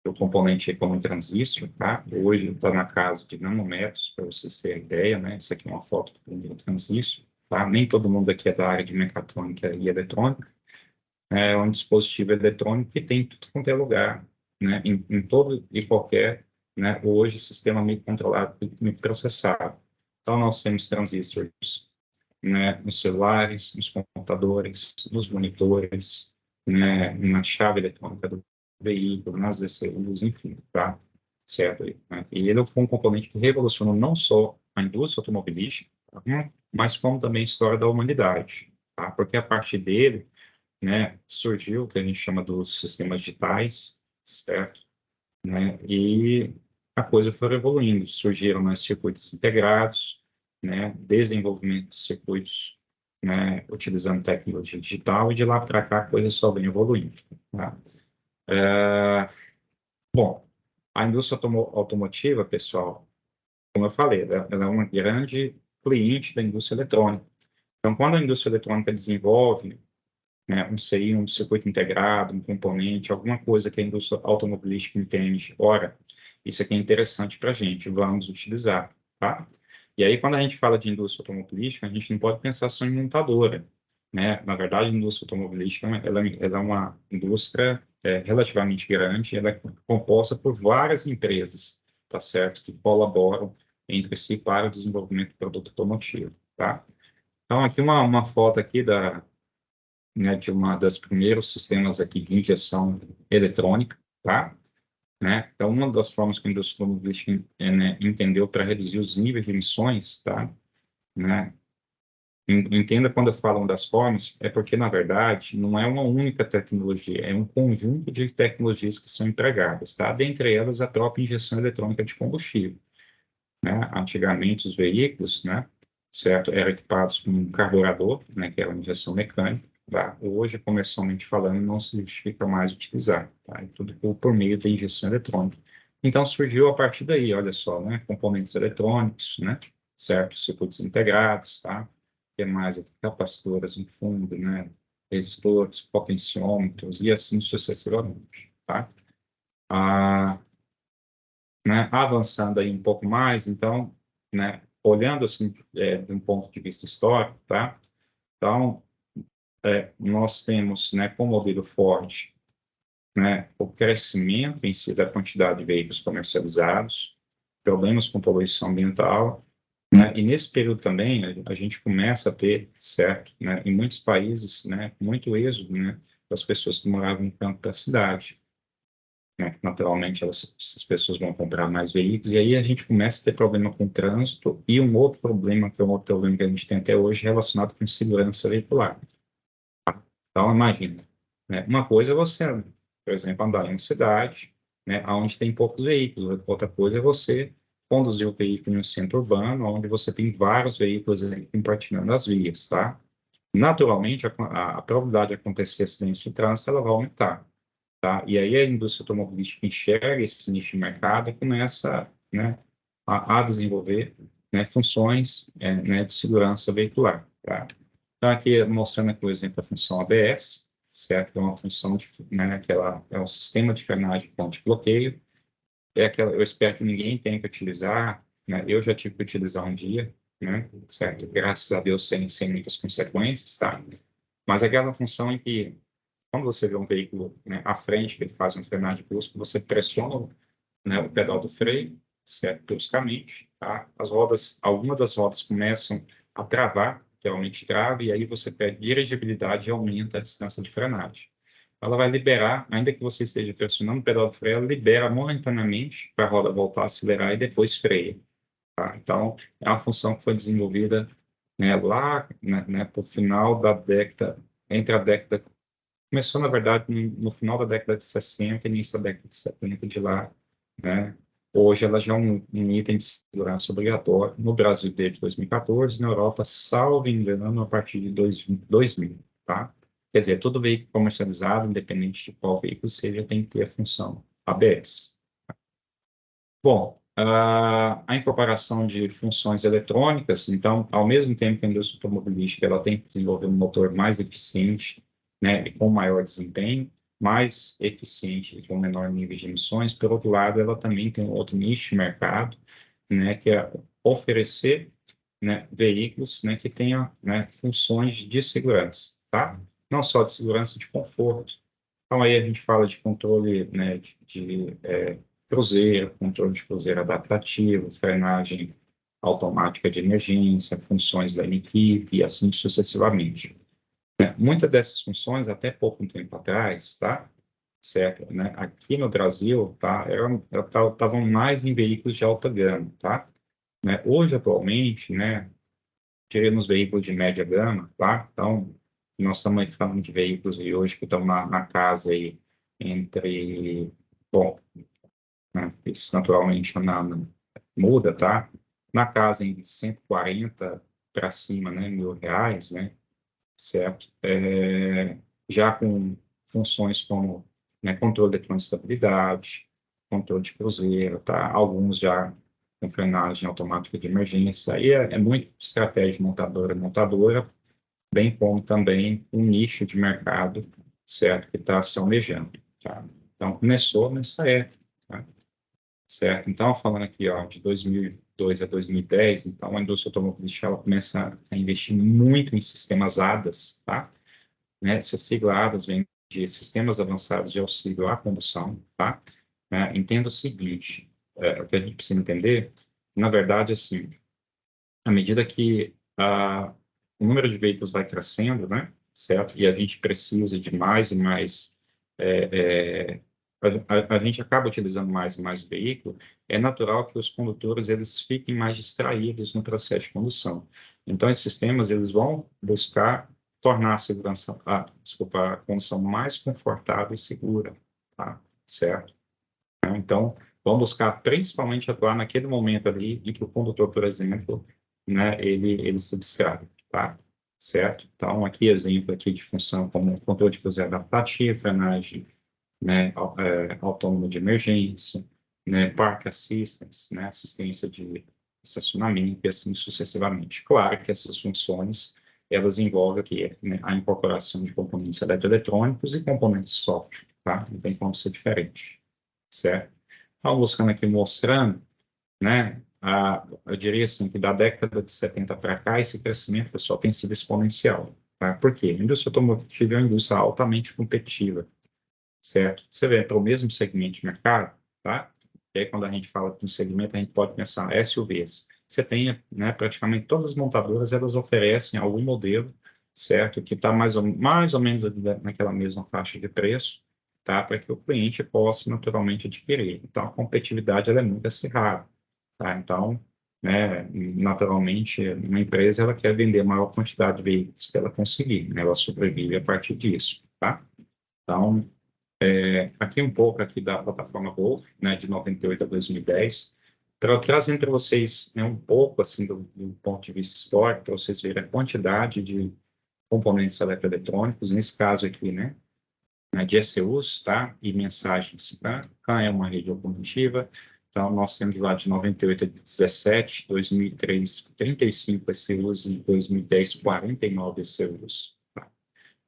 S2: O componente é como transistor, tá? Hoje está na casa de nanômetros, para vocês terem ideia, né? Isso aqui é uma foto do transistor, tá? Nem todo mundo aqui é da área de mecatrônica e eletrônica. É um dispositivo eletrônico que tem tudo quanto é lugar, né? Em todo e qualquer, né? Hoje, sistema microcontrolado, microprocessado. Então, nós temos transistores, né? Nos celulares, nos computadores, nos monitores, né? Na chave eletrônica do veículo, nas ECUs, enfim, tá? Certo? Né? E ele foi um componente que revolucionou não só a indústria automobilística, tá? Mas como também a história da humanidade, tá? Porque a partir dele, né, surgiu o que a gente chama dos sistemas digitais, certo? Né? E a coisa foi evoluindo, surgiram, né, circuitos integrados, né, desenvolvimento de circuitos, né, utilizando tecnologia digital, e de lá para cá a coisa só vem evoluindo, tá? Bom, a indústria automotiva, pessoal, como eu falei, ela é uma grande cliente da indústria eletrônica. Então, quando a indústria eletrônica desenvolve, né, um CI, um circuito integrado, um componente, alguma coisa que a indústria automobilística entende, ora, isso aqui é interessante para a gente, vamos utilizar, tá? E aí, quando a gente fala de indústria automobilística, a gente não pode pensar só em montadora, né? Na verdade, a indústria automobilística, ela é uma indústria relativamente grande, ela é composta por várias empresas, tá certo? Que colaboram entre si para o desenvolvimento do produto automotivo, tá? Então, aqui uma foto aqui né, de uma das primeiros sistemas aqui de injeção eletrônica, tá? Né? Então, uma das formas que a indústria automobilística né, entendeu para reduzir os níveis de emissões, tá? Né? Entenda quando eu falo uma das formas, é porque, na verdade, não é uma única tecnologia, é um conjunto de tecnologias que são empregadas, tá? Dentre elas, a própria injeção eletrônica de combustível, né? Antigamente, os veículos, né, certo, eram equipados com um carburador, né, que era uma injeção mecânica, tá? Hoje, comercialmente falando, não se justifica mais utilizar, tá? É tudo por meio da injeção eletrônica. Então, surgiu a partir daí, olha só, né, componentes eletrônicos, né, certo, circuitos integrados, tá? Que é mais capacitoras no fundo, né, resistores, potenciômetros e assim sucessivamente, tá? Ah, né, avançando aí um pouco mais, então, né, olhando assim, de um ponto de vista histórico, tá? Então, nós temos, né, como modelo Ford, né, o crescimento em si da quantidade de veículos comercializados, problemas com poluição ambiental, né, e nesse período também a gente começa a ter, certo, né, em muitos países, né, muito êxodo, né, das pessoas que moravam no campo da cidade, né? Naturalmente, essas pessoas vão comprar mais veículos, e aí a gente começa a ter problema com o trânsito, e um outro problema, que é um outro problema que a gente tem até hoje, relacionado com segurança veicular. Então, imagina, né? Uma coisa é você, por exemplo, andar em uma cidade, né, onde tem poucos veículos, outra coisa é você conduzir o veículo em um centro urbano, onde você tem vários veículos aí compartilhando as vias, tá? Naturalmente, a probabilidade de acontecer acidente de trânsito, ela vai aumentar. Tá? E aí a indústria automobilística enxerga esse nicho de mercado e começa, né, a desenvolver, né, funções, né, de segurança veicular. Tá? Então, aqui mostrando aqui o exemplo da função ABS, certo? Que é uma função, né, que ela é um sistema de frenagem com bloqueio. É aquela, eu espero que ninguém tenha que utilizar, né? Eu já tive que utilizar um dia, né? Certo? Graças a Deus, sem muitas consequências, tá? Mas aquela função em que quando você vê um veículo, né, à frente, que ele faz uma frenagem brusca, você pressiona, né, o pedal do freio, certo? Bruscamente, tá? As rodas, algumas das rodas começam a travar, geralmente trava, e aí você perde dirigibilidade e aumenta a distância de frenagem. Ela vai liberar, ainda que você esteja pressionando o pedal do freio, ela libera momentaneamente para a roda voltar a acelerar e depois freia. Tá? Então, é uma função que foi desenvolvida, né, lá, né, para o final da década, entre a década. Começou, na verdade, no final da década de 60 e início da década de 70 de lá, né? Hoje ela já é um item de segurança obrigatório no Brasil desde 2014, na Europa, salvo engano, a partir de 2000, tá? Quer dizer, todo veículo comercializado, independente de qual veículo seja, tem que ter a função ABS. Bom, A incorporação de funções eletrônicas, então, ao mesmo tempo que a indústria automobilística ela tem que desenvolver um motor mais eficiente, né, e com maior desempenho, mais eficiente e com menor nível de emissões, por outro lado, ela também tem um outro nicho de mercado, né, que é oferecer, né, veículos, né, que tenham, né, funções de segurança, tá? Não só de segurança, de conforto. Então, aí a gente fala de controle, né, cruzeiro, controle de cruzeiro adaptativo, frenagem automática de emergência, funções da equipe e assim sucessivamente. Muitas dessas funções, até pouco tempo atrás, tá? Certo, né? Aqui no Brasil, tá? Estavam mais em veículos de alta gama, tá? Né? Hoje, atualmente, né? Tirando os veículos de média gama, tá? Então, nós estamos aí falando de veículos aí hoje que estão na casa aí entre, bom, né? Isso naturalmente muda, tá? Na casa em 140 para cima, né? R$ 1.000, né? Certo? Já com funções como, né, controle de eletrônico de estabilidade, controle de cruzeiro, tá? Alguns já com frenagem automática de emergência. Aí é muito estratégia montadora, bem como também um nicho de mercado, certo? Que está se almejando, tá? Então, começou nessa época, tá? Certo? Então, falando aqui, ó, de 2002 a 2010, então a indústria automobilística ela começa a investir muito em sistemas ADAS, tá? Né? Essas siglas ADAS vêm de Sistemas Avançados de Auxílio à Condução, tá? Entenda o seguinte, o que a gente precisa entender, na verdade, assim, à medida que o número de veículos vai crescendo, né? Certo? E a gente precisa de mais e mais a gente acaba utilizando mais e mais o veículo, é natural que os condutores eles fiquem mais distraídos no processo de condução. Então, esses sistemas eles vão buscar tornar a segurança, desculpa, a condução mais confortável e segura, tá? Certo? Então, vão buscar principalmente atuar naquele momento ali em que o condutor, por exemplo, né, ele se distrai, tá? Certo? Então, aqui exemplo aqui de função como controle de cruzeiro adaptativo, frenagem, né, autônomo de emergência, né, park assistance, né, assistência de estacionamento e assim sucessivamente. Claro que essas funções, elas envolvem aqui, né, a incorporação de componentes eletroeletrônicos e componentes de software, tá? Não tem como ser diferente, certo? Então, buscando aqui mostrando, né, eu diria assim, que da década de 70 para cá, esse crescimento, pessoal, tem sido exponencial, tá? Por quê? A indústria automotiva é uma indústria altamente competitiva, certo? Você vê para o mesmo segmento de mercado, tá? E aí, quando a gente fala de um segmento, a gente pode pensar SUVs. Você tem, né, praticamente todas as montadoras, elas oferecem algum modelo, certo? Que está mais ou menos ali naquela mesma faixa de preço, tá? Para que o cliente possa naturalmente adquirir. Então, a competitividade, ela é muito acirrada, tá? Então, né, naturalmente, uma empresa, ela quer vender a maior quantidade de veículos que ela conseguir, né? Ela sobrevive a partir disso, tá? Então, aqui um pouco aqui da plataforma Golf, né, de 98 a 2010, para trazer para vocês, né, um pouco assim do ponto de vista histórico, para vocês verem a quantidade de componentes eletroeletrônicos, nesse caso aqui, né, de ECUs, tá, e mensagens, tá? CAN é uma rede automotiva, então nós temos lá de 98 a 17, 2003, 35 ECUs e 2010, 49 ECUs.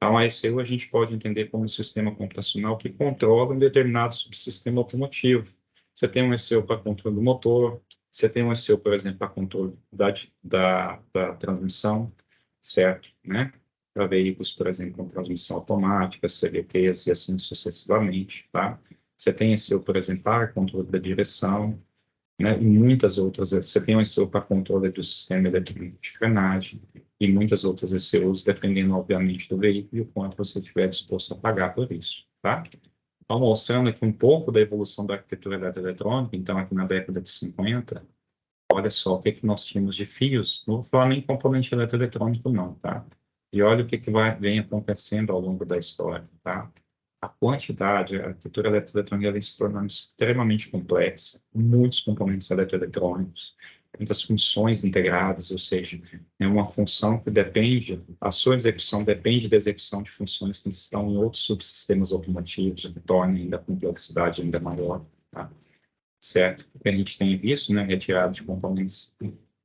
S2: Então, a ECU a gente pode entender como um sistema computacional que controla um determinado subsistema automotivo. Você tem um ECU para controle do motor, você tem um ECU, por exemplo, para controle da transmissão, certo? Né? Para veículos, por exemplo, com transmissão automática, CVTs e assim sucessivamente, tá? Você tem ECU, por exemplo, para controle da direção, né, e muitas outras. Você tem um ECU para controle do sistema eletrônico de frenagem e muitas outras ECUs, dependendo, obviamente, do veículo e o quanto você estiver disposto a pagar por isso, tá? Então, mostrando aqui um pouco da evolução da arquitetura eletrônica, então, aqui na década de 50, olha só o que nós tínhamos de fios, não vou falar nem componente eletroeletrônico, não, tá? E olha o que vem acontecendo ao longo da história, tá? A quantidade, a arquitetura eletroeletrônica ela se tornando extremamente complexa, muitos componentes eletroeletrônicos, muitas funções integradas, ou seja, é uma função que depende, a sua execução depende da execução de funções que estão em outros subsistemas automotivos, o que torna ainda a complexidade ainda maior, tá? certo? Porque a gente tem visto, né, retirada de componentes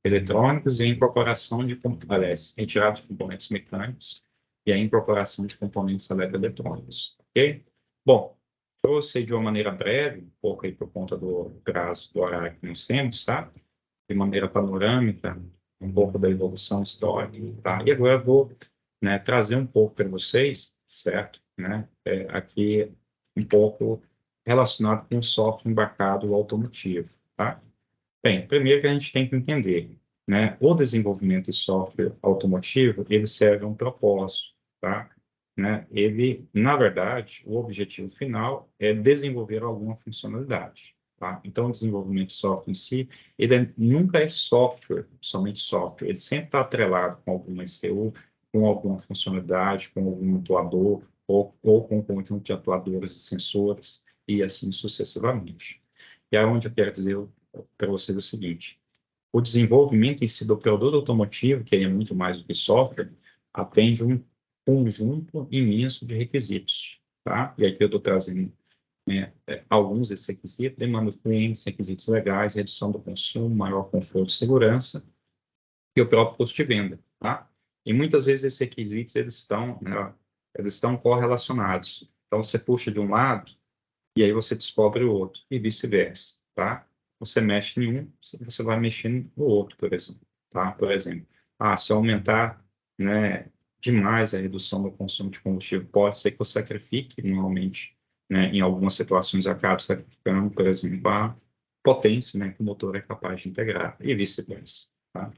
S2: eletrônicos e a incorporação de, aliás, retirada de componentes mecânicos e a incorporação de componentes eletroeletrônicos, ok? Bom, trouxe de uma maneira breve, um pouco aí por conta do prazo, do horário que nós temos, tá? De maneira panorâmica, um pouco da evolução histórica, tá? E agora eu vou, né, trazer um pouco para vocês, certo? Né? Aqui um pouco relacionado com o software embarcado automotivo, tá? Bem, primeiro que a gente tem que entender, né? O desenvolvimento de software automotivo, ele serve a um propósito, tá? Né? Ele, na verdade, o objetivo final é desenvolver alguma funcionalidade, tá? Então, o desenvolvimento de software em si, nunca é software, somente software. Ele sempre está atrelado com alguma ECU, com alguma funcionalidade, com algum atuador, ou com um conjunto de atuadores e sensores, e assim sucessivamente. E é onde eu quero dizer para vocês o seguinte: o desenvolvimento em si do produto automotivo, que é muito mais do que software, atende um conjunto imenso de requisitos, tá? E aqui eu estou trazendo, né, alguns desses requisitos: demanda do cliente, requisitos legais, redução do consumo, maior conforto e segurança, e o próprio custo de venda, tá? E muitas vezes esses requisitos, eles estão correlacionados. Então, você puxa de um lado, e aí você descobre o outro, e vice-versa, tá? Você mexe em um, você vai mexendo no outro, por exemplo, tá? Por exemplo, se eu aumentar, né, demais a redução do consumo de combustível, pode ser que eu sacrifique, normalmente, né, em algumas situações, eu acabo sacrificando, por exemplo, a potência, né, que o motor é capaz de integrar, e vice-versa, tá?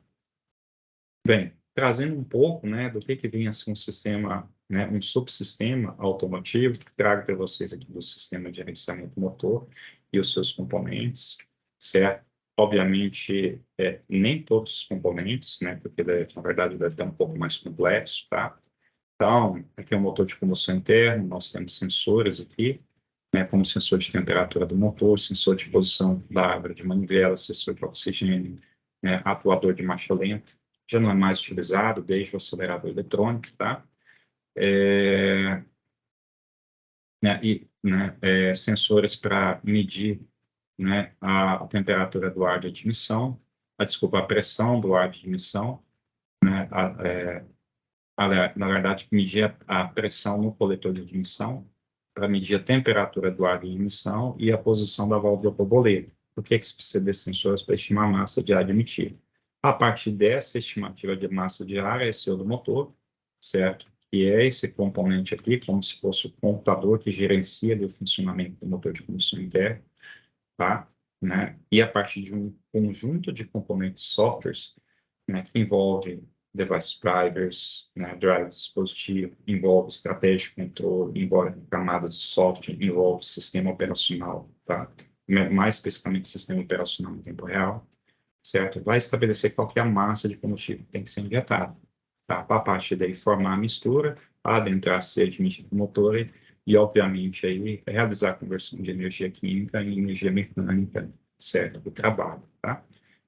S2: Bem, trazendo um pouco, né, do que vem a ser um sistema, né, um subsistema automotivo, trago para vocês aqui do sistema de gerenciamento motor e os seus componentes, certo? Obviamente, nem todos os componentes, né, porque na verdade ele deve estar um pouco mais complexo, tá? Então, aqui é um motor de combustão interna, nós temos sensores aqui, né, como sensor de temperatura do motor, sensor de posição da árvore de manivela, sensor de oxigênio, né, atuador de marcha lenta, já não é mais utilizado desde o acelerador eletrônico, tá? Sensores para medir, né, a temperatura do ar de admissão, a pressão do ar de admissão, né, na verdade, medir a pressão no coletor de admissão, para medir a temperatura do ar de admissão e a posição da válvula borboleta. Por que se precisa desses sensores? Para estimar a massa de ar admitida. A partir dessa estimativa de massa de ar, é esse do motor, certo? Que é esse componente aqui, como se fosse o computador que gerencia o funcionamento do motor de combustão interna, tá? Né? E a partir de um conjunto de componentes softwares, né, que envolve device drivers, né, drive dispositivo, envolve estratégia de controle, envolve camadas de software, envolve sistema operacional, tá? Mais especificamente sistema operacional em tempo real, certo? Vai estabelecer qual que é a massa de combustível que tem que ser injetada, tá? A partir daí formar a mistura, adentrar, ser admitido no motor e, obviamente, aí realizar a conversão de energia química em energia mecânica, certo? Do trabalho, tá?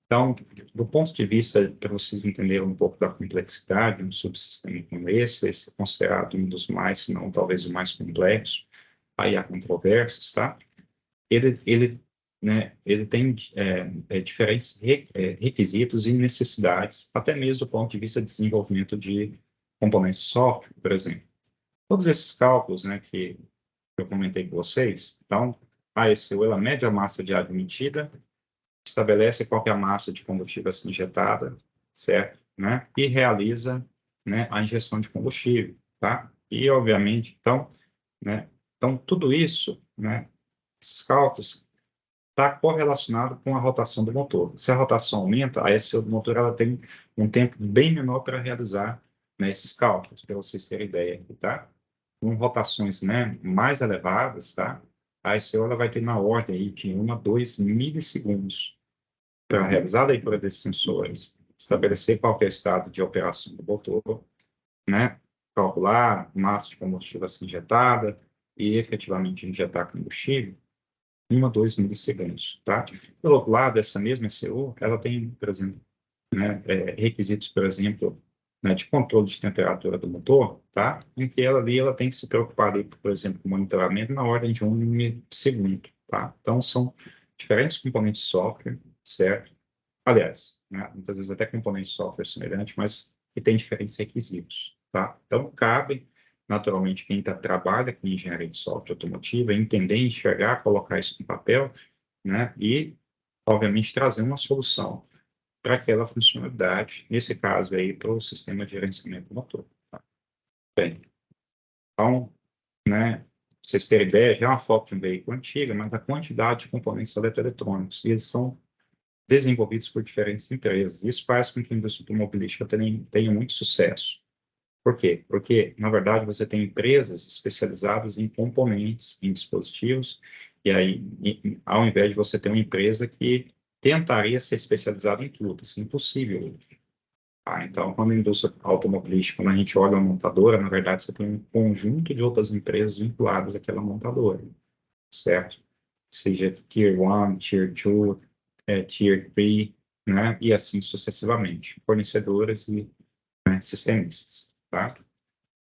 S2: Então, do ponto de vista, para vocês entenderem um pouco da complexidade de um subsistema como esse é considerado um dos mais, se não talvez o mais complexo, aí há controvérsias, tá? Ele tem diferentes requisitos e necessidades, até mesmo do ponto de vista de desenvolvimento de componentes de software, por exemplo. Todos esses cálculos, né, que eu comentei com vocês, então, a ECU, ela mede a massa de ar admitida, estabelece qual é a massa de combustível a ser injetada, certo? Né? E realiza, né, a injeção de combustível, tá? E, obviamente, então, né, então tudo isso, né, esses cálculos, está correlacionado com a rotação do motor. Se a rotação aumenta, a SO do motor ela tem um tempo bem menor para realizar, né, esses cálculos, para vocês terem ideia aqui, tá? Com rotações, né, mais elevadas, tá? A SO ela vai ter na ordem aí de 1 a 2 milissegundos para realizar a leitura desses sensores, estabelecer qual é o estado de operação do motor, né? Calcular massa de combustível a ser injetada e efetivamente injetar combustível, 1 a 2 milissegundos, tá? Pelo outro lado, essa mesma ECU, ela tem, por exemplo, né, requisitos, por exemplo, né, de controle de temperatura do motor, tá? Em que ela tem que se preocupar, ali, por exemplo, com monitoramento na ordem de 1 milissegundo, tá? Então, são diferentes componentes de software, certo? Aliás, né, muitas vezes até componentes de software semelhantes, mas que tem diferentes requisitos, tá? Então, cabe, naturalmente, quem trabalha com engenharia de software automotiva, entender, enxergar, colocar isso no papel, né? E, obviamente, trazer uma solução para aquela funcionalidade, nesse caso aí, para o sistema de gerenciamento motor. Tá? Bem, então, né, pra vocês terem ideia, já é uma foto de um veículo antiga, mas a quantidade de componentes eletroeletrônicos, e eles são desenvolvidos por diferentes empresas. Isso faz com que a indústria automobilística tenha muito sucesso. Por quê? Porque, na verdade, você tem empresas especializadas em componentes, em dispositivos, e aí, ao invés de você ter uma empresa que tentaria ser especializada em tudo, isso é impossível. Então, quando a indústria automobilística, quando a gente olha uma montadora, na verdade, você tem um conjunto de outras empresas vinculadas àquela montadora, certo? Seja Tier 1, Tier 2, Tier 3, né? E assim sucessivamente, fornecedoras e, né, sistemistas, tá?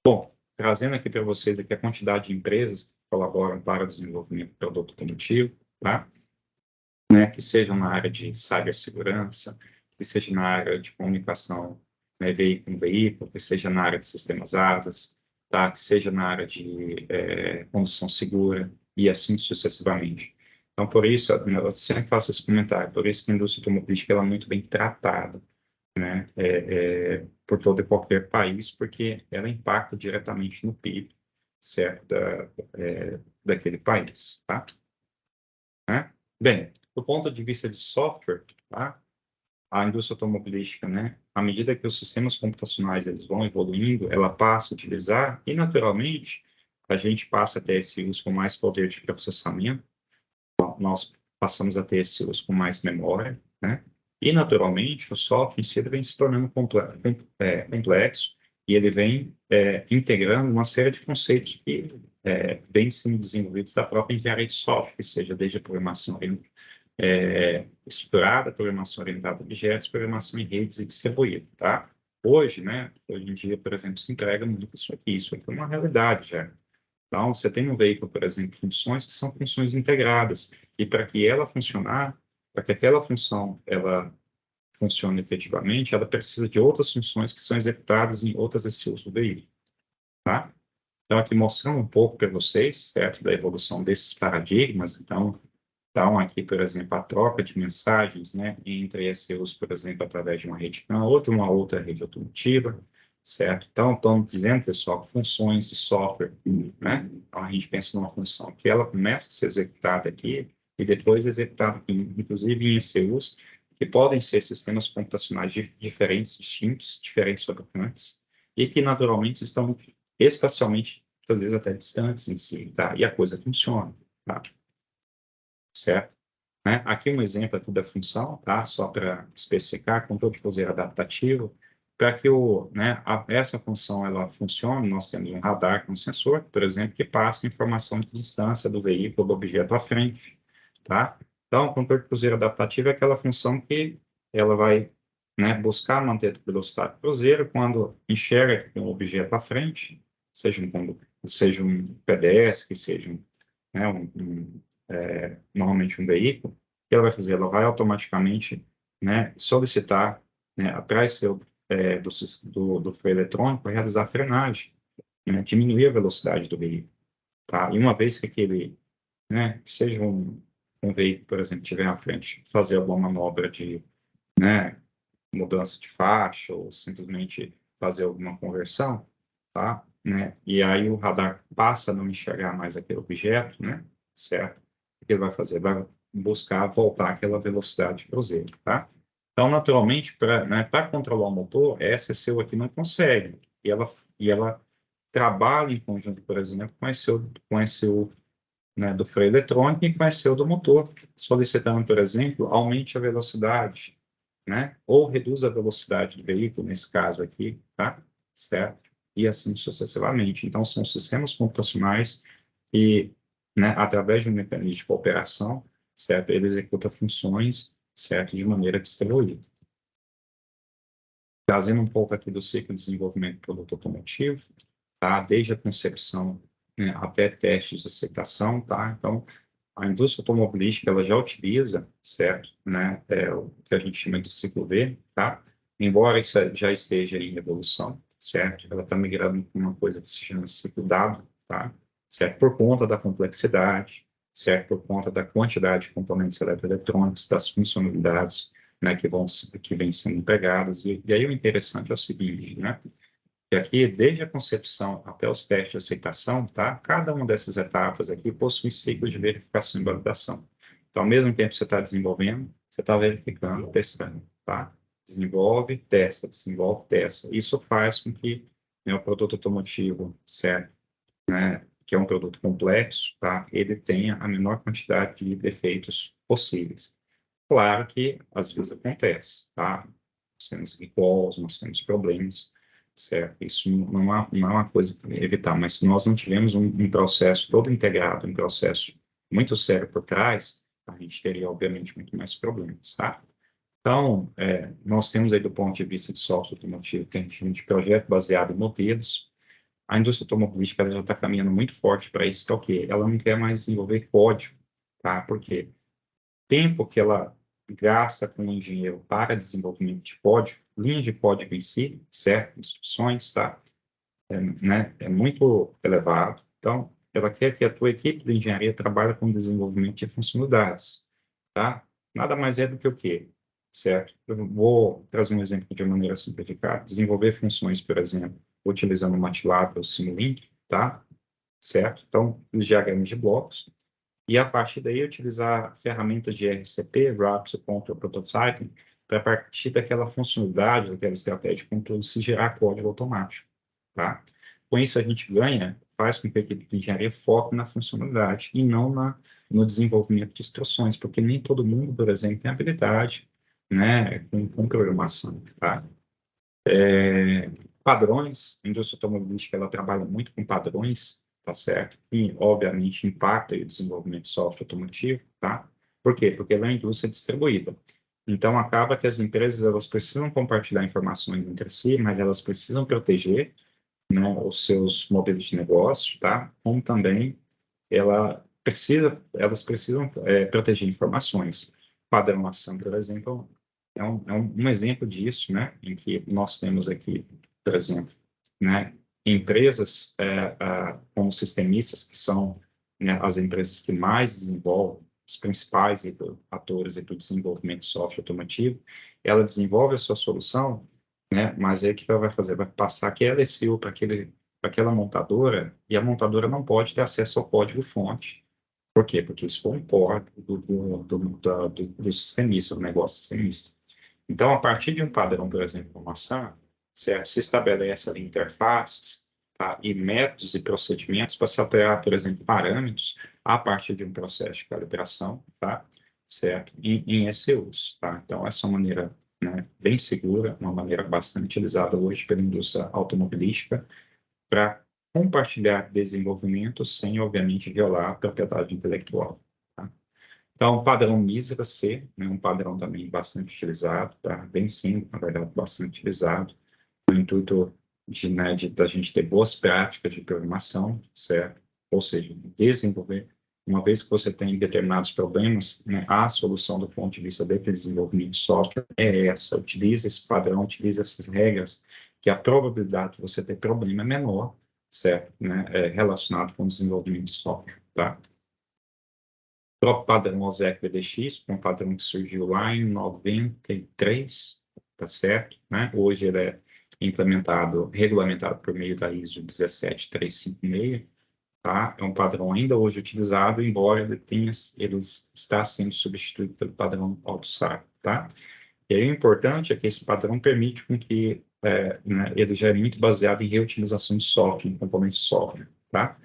S2: Bom, trazendo aqui para vocês aqui a quantidade de empresas que colaboram para o desenvolvimento do produto automotivo, tá? Né, que sejam na área de cibersegurança, que seja na área de comunicação, né, veículo veículo, que seja na área de sistemas ADAS, tá? Que seja na área de condução segura e assim sucessivamente. Então, por isso, eu sempre faço esse comentário, por isso que a indústria automobilística ela é muito bem tratada, né, por todo e qualquer país, porque ela impacta diretamente no PIB, certo, daquele país, tá? Né? Bem, do ponto de vista de software, tá? A indústria automobilística, né, à medida que os sistemas computacionais eles vão evoluindo, ela passa a utilizar, e naturalmente, a gente passa a ter esse uso com mais poder de processamento, nós passamos a ter esse uso com mais memória, né? E, naturalmente, o software em si ele vem se tornando complexo e ele vem integrando uma série de conceitos que vêm sendo desenvolvidos da própria engenharia de software, que seja desde a programação estruturada, programação orientada a objetos, programação em redes e distribuída, tá? Hoje, né, hoje em dia, por exemplo, se entrega muito isso aqui é uma realidade já. Então, você tem no veículo, por exemplo, funções que são funções integradas, e para que ela funcionar, para que aquela função ela funcione efetivamente, ela precisa de outras funções que são executadas em outras SKUs do veículo, tá? Então, aqui mostrando um pouco para vocês, certo, da evolução desses paradigmas, então aqui, por exemplo, a troca de mensagens, né, entre SKUs, por exemplo, através de uma rede CAN ou de uma outra rede automotiva, certo? Então, estamos dizendo, pessoal, funções de software, né? Então, a gente pensa numa função que ela começa a ser executada aqui e depois executada, inclusive em ECUs, que podem ser sistemas computacionais diferentes, distintos, diferentes fabricantes, e que, naturalmente, estão espacialmente, às vezes, até distantes em si, tá? E a coisa funciona, tá? Certo? Né? Aqui um exemplo aqui da função, tá? Só para especificar, controle de cruzeiro adaptativo, para que essa função ela funcione, nós temos um radar com sensor, por exemplo, que passa informação de distância do veículo, do objeto à frente, tá? Então, o controle de cruzeiro adaptativo é aquela função que ela vai, né, buscar manter a velocidade do cruzeiro quando enxerga que tem um objeto à frente, seja um pedestre, seja normalmente um veículo, o que ela vai fazer? Ela vai automaticamente, né, solicitar, né, atrás do freio eletrônico, realizar a frenagem, né, diminuir a velocidade do veículo. Tá? E uma vez que que seja um veículo, por exemplo, estiver à frente, fazer alguma manobra de, né, mudança de faixa ou simplesmente fazer alguma conversão, tá? Né? E aí o radar passa a não enxergar mais aquele objeto, né? Certo? O que ele vai fazer? Vai buscar voltar àquela velocidade de cruzeiro, tá? Então, naturalmente, para controlar o motor, essa SCU aqui não consegue. E ela trabalha em conjunto, por exemplo, com a SCU, né, do freio eletrônico e com a SCU do motor, solicitando, por exemplo, aumente a velocidade, né? Ou reduz a velocidade do veículo, nesse caso aqui, tá? Certo? E assim sucessivamente. Então, são sistemas computacionais que, né, através de um mecanismo de cooperação, certo? Ele executa funções, certo? De maneira distribuída. Trazendo um pouco aqui do ciclo de desenvolvimento do produto automotivo, tá? Desde a concepção, né, até testes de aceitação, tá? Então, a indústria automobilística ela já utiliza, certo, né, o que a gente chama de ciclo V, tá? Embora isso já esteja em evolução, certo? Ela está migrando para uma coisa que se chama ciclo W, tá? Certo? Por conta da complexidade, certo? Por conta da quantidade de componentes eletroeletrônicos, das funcionalidades, né, que vêm sendo empregadas. E aí o interessante é o seguinte, né? Que aqui, desde a concepção até os testes de aceitação, tá? Cada uma dessas etapas aqui possui ciclos de verificação e validação. Então, ao mesmo tempo que você está desenvolvendo, você está verificando, testando, tá? Desenvolve, testa, desenvolve, testa. Isso faz com que, né, o produto automotivo, certo, né, que é um produto complexo, tá? Ele tenha a menor quantidade de defeitos possíveis. Claro que às vezes acontece, tá? Nós temos recalls, nós temos problemas, certo? Isso não é uma coisa para evitar, mas se nós não tivermos um processo todo integrado, um processo muito sério por trás, a gente teria, obviamente, muito mais problemas, tá? Então, nós temos aí do ponto de vista de software automotivo, que a gente chama de projeto baseado em modelos. A indústria automobilística ela já está caminhando muito forte para isso, que é o quê? Ela não quer mais desenvolver código, tá? Por quê? Tempo que ela gasta com o engenheiro para desenvolvimento de código, linha de código em si, certo? Instruções, tá? Né? É muito elevado. Então, ela quer que a tua equipe de engenharia trabalhe com desenvolvimento de funcionalidades, tá? Nada mais é do que o quê? Certo? Eu vou trazer um exemplo de maneira simplificada. Desenvolver funções, por exemplo, utilizando o MATLAB ou Simulink, tá? Certo? Então, os diagramas de blocos. E a partir daí utilizar ferramentas de RCP, Rapid Control Prototyping, para partir daquela funcionalidade, daquela estratégia de controle, se gerar código automático, tá? Com isso a gente ganha, faz com que a equipe de engenharia foque na funcionalidade e não no desenvolvimento de instruções, porque nem todo mundo, por exemplo, tem habilidade, né, com programação, tá? Padrões, a indústria automobilística ela trabalha muito com padrões, tá certo? E, obviamente, impacta o desenvolvimento de software automotivo, tá? Por quê? Porque ela é uma indústria distribuída. Então, acaba que as empresas elas precisam compartilhar informações entre si, mas elas precisam proteger, né, os seus modelos de negócio, tá? Como também elas precisam proteger informações. Padronização, por exemplo, é um exemplo disso, né? Em que nós temos aqui, por exemplo, né, empresas como sistemistas, que são, né, as empresas que mais desenvolvem, os principais atores do desenvolvimento de software automativo, ela desenvolve a sua solução, né, mas aí o que ela vai fazer? Vai passar aquele SEO para aquela montadora, e a montadora não pode ter acesso ao código-fonte. Por quê? Porque isso foi um core do sistemista, do negócio sistemista. Então, a partir de um padrão, por exemplo, como maçã, certo? Se estabelece ali interfaces, tá? E métodos e procedimentos para se alterar, por exemplo, parâmetros a partir de um processo de calibração, tá? Certo? Em SEUs, tá? Então, essa é uma maneira, né, bem segura, uma maneira bastante utilizada hoje pela indústria automobilística para compartilhar desenvolvimento sem, obviamente, violar a propriedade intelectual. Tá? Então, o padrão MISRA C, né, um padrão também bastante utilizado, tá? Bem simples, na verdade, bastante utilizado, no intuito da gente ter boas práticas de programação, certo? Ou seja, desenvolver, uma vez que você tem determinados problemas, né, a solução do ponto de vista de desenvolvimento de software é essa, utiliza esse padrão, utiliza essas regras, que a probabilidade de você ter problema é menor, certo? Né, relacionado com o desenvolvimento de software, tá? O próprio padrão OSEC BDX, um padrão que surgiu lá em 93, tá certo? Né? Hoje ele é regulamentado por meio da ISO 17356, tá? É um padrão ainda hoje utilizado, embora ele está sendo substituído pelo padrão AutoSAR, tá? E aí o importante é que esse padrão permite com que né, ele já é muito baseado em reutilização de software, em componentes de software, tá?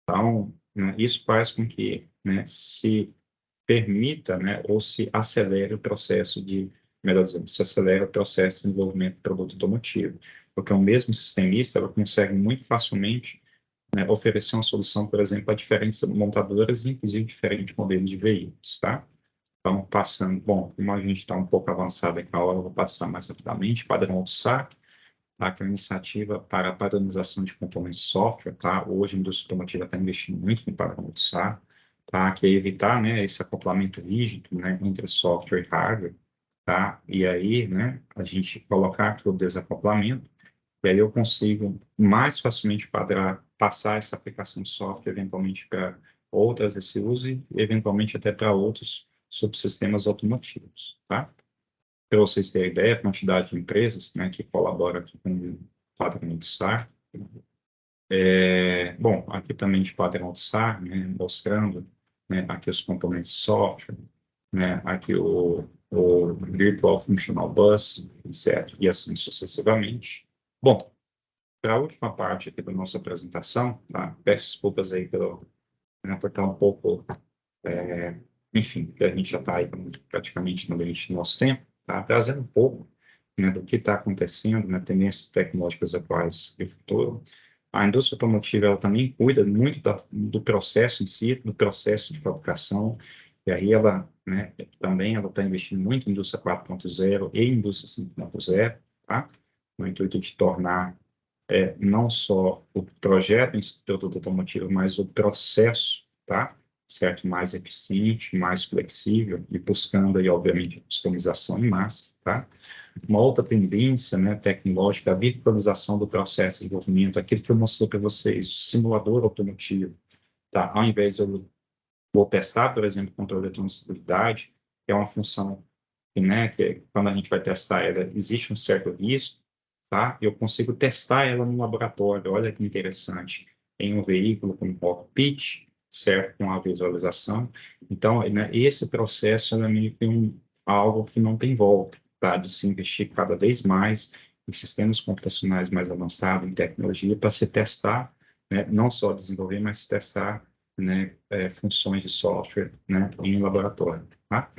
S2: Então, né, isso faz com que, né, se permita, né, ou se acelere o processo melhor dizendo, se acelera o processo de desenvolvimento de produto automotivo, porque o mesmo sistemista ela consegue muito facilmente, né, oferecer uma solução, por exemplo, a diferentes montadoras, inclusive diferentes modelos de veículos, tá? Então, passando, bom, como a gente está um pouco avançado aqui na hora, eu vou passar mais rapidamente, padrão AutoSAR, tá? Que é uma iniciativa para a padronização de componentes de software, tá? Hoje a indústria automotiva está investindo muito no padrão AutoSAR, tá? Que é evitar, né, esse acoplamento rígido, né, entre software e hardware, tá? E aí, né, a gente colocar aqui o desacoplamento, e aí eu consigo mais facilmente passar essa aplicação de software eventualmente para outras ECUs e eventualmente até para outros subsistemas automotivos, tá? Para vocês terem ideia, a quantidade de empresas, né, que colaboram aqui com o padrão de SAR. Bom, aqui também de padrão de SAR, né, mostrando, né, aqui os componentes de software, né, aqui o Virtual Functional Bus, certo? E assim sucessivamente. Bom, para a última parte aqui da nossa apresentação, tá? Peço desculpas aí né, por estar um pouco, enfim, que a gente já está aí praticamente no limite do nosso tempo, tá? Trazendo um pouco, né, do que está acontecendo, né, tendências tecnológicas atuais e futuro. A indústria automotiva, ela também cuida muito do processo em si, do processo de fabricação, e aí ela, né, também ela está investindo muito em indústria 4.0 e indústria 5.0, tá? No intuito de tornar não só o projeto em si, produto automotivo, mas o processo, tá? Certo? Mais eficiente, mais flexível e buscando aí, obviamente, a customização em massa, tá? Uma outra tendência, né, tecnológica, a virtualização do processo de desenvolvimento, aquilo que eu mostrei para vocês, o simulador automotivo, tá? Ao invés de eu vou testar, por exemplo, controle de transmissabilidade, que é uma função que, né, que quando a gente vai testar ela, existe um certo risco, tá? Eu consigo testar ela no laboratório, olha que interessante, em um veículo com cockpit, certo? Com a visualização. Então, né, esse processo é meio que algo que não tem volta, tá? De se investir cada vez mais em sistemas computacionais mais avançados, em tecnologia, para se testar, né, não só desenvolver, mas se testar, né, funções de software, né, em laboratório, tá?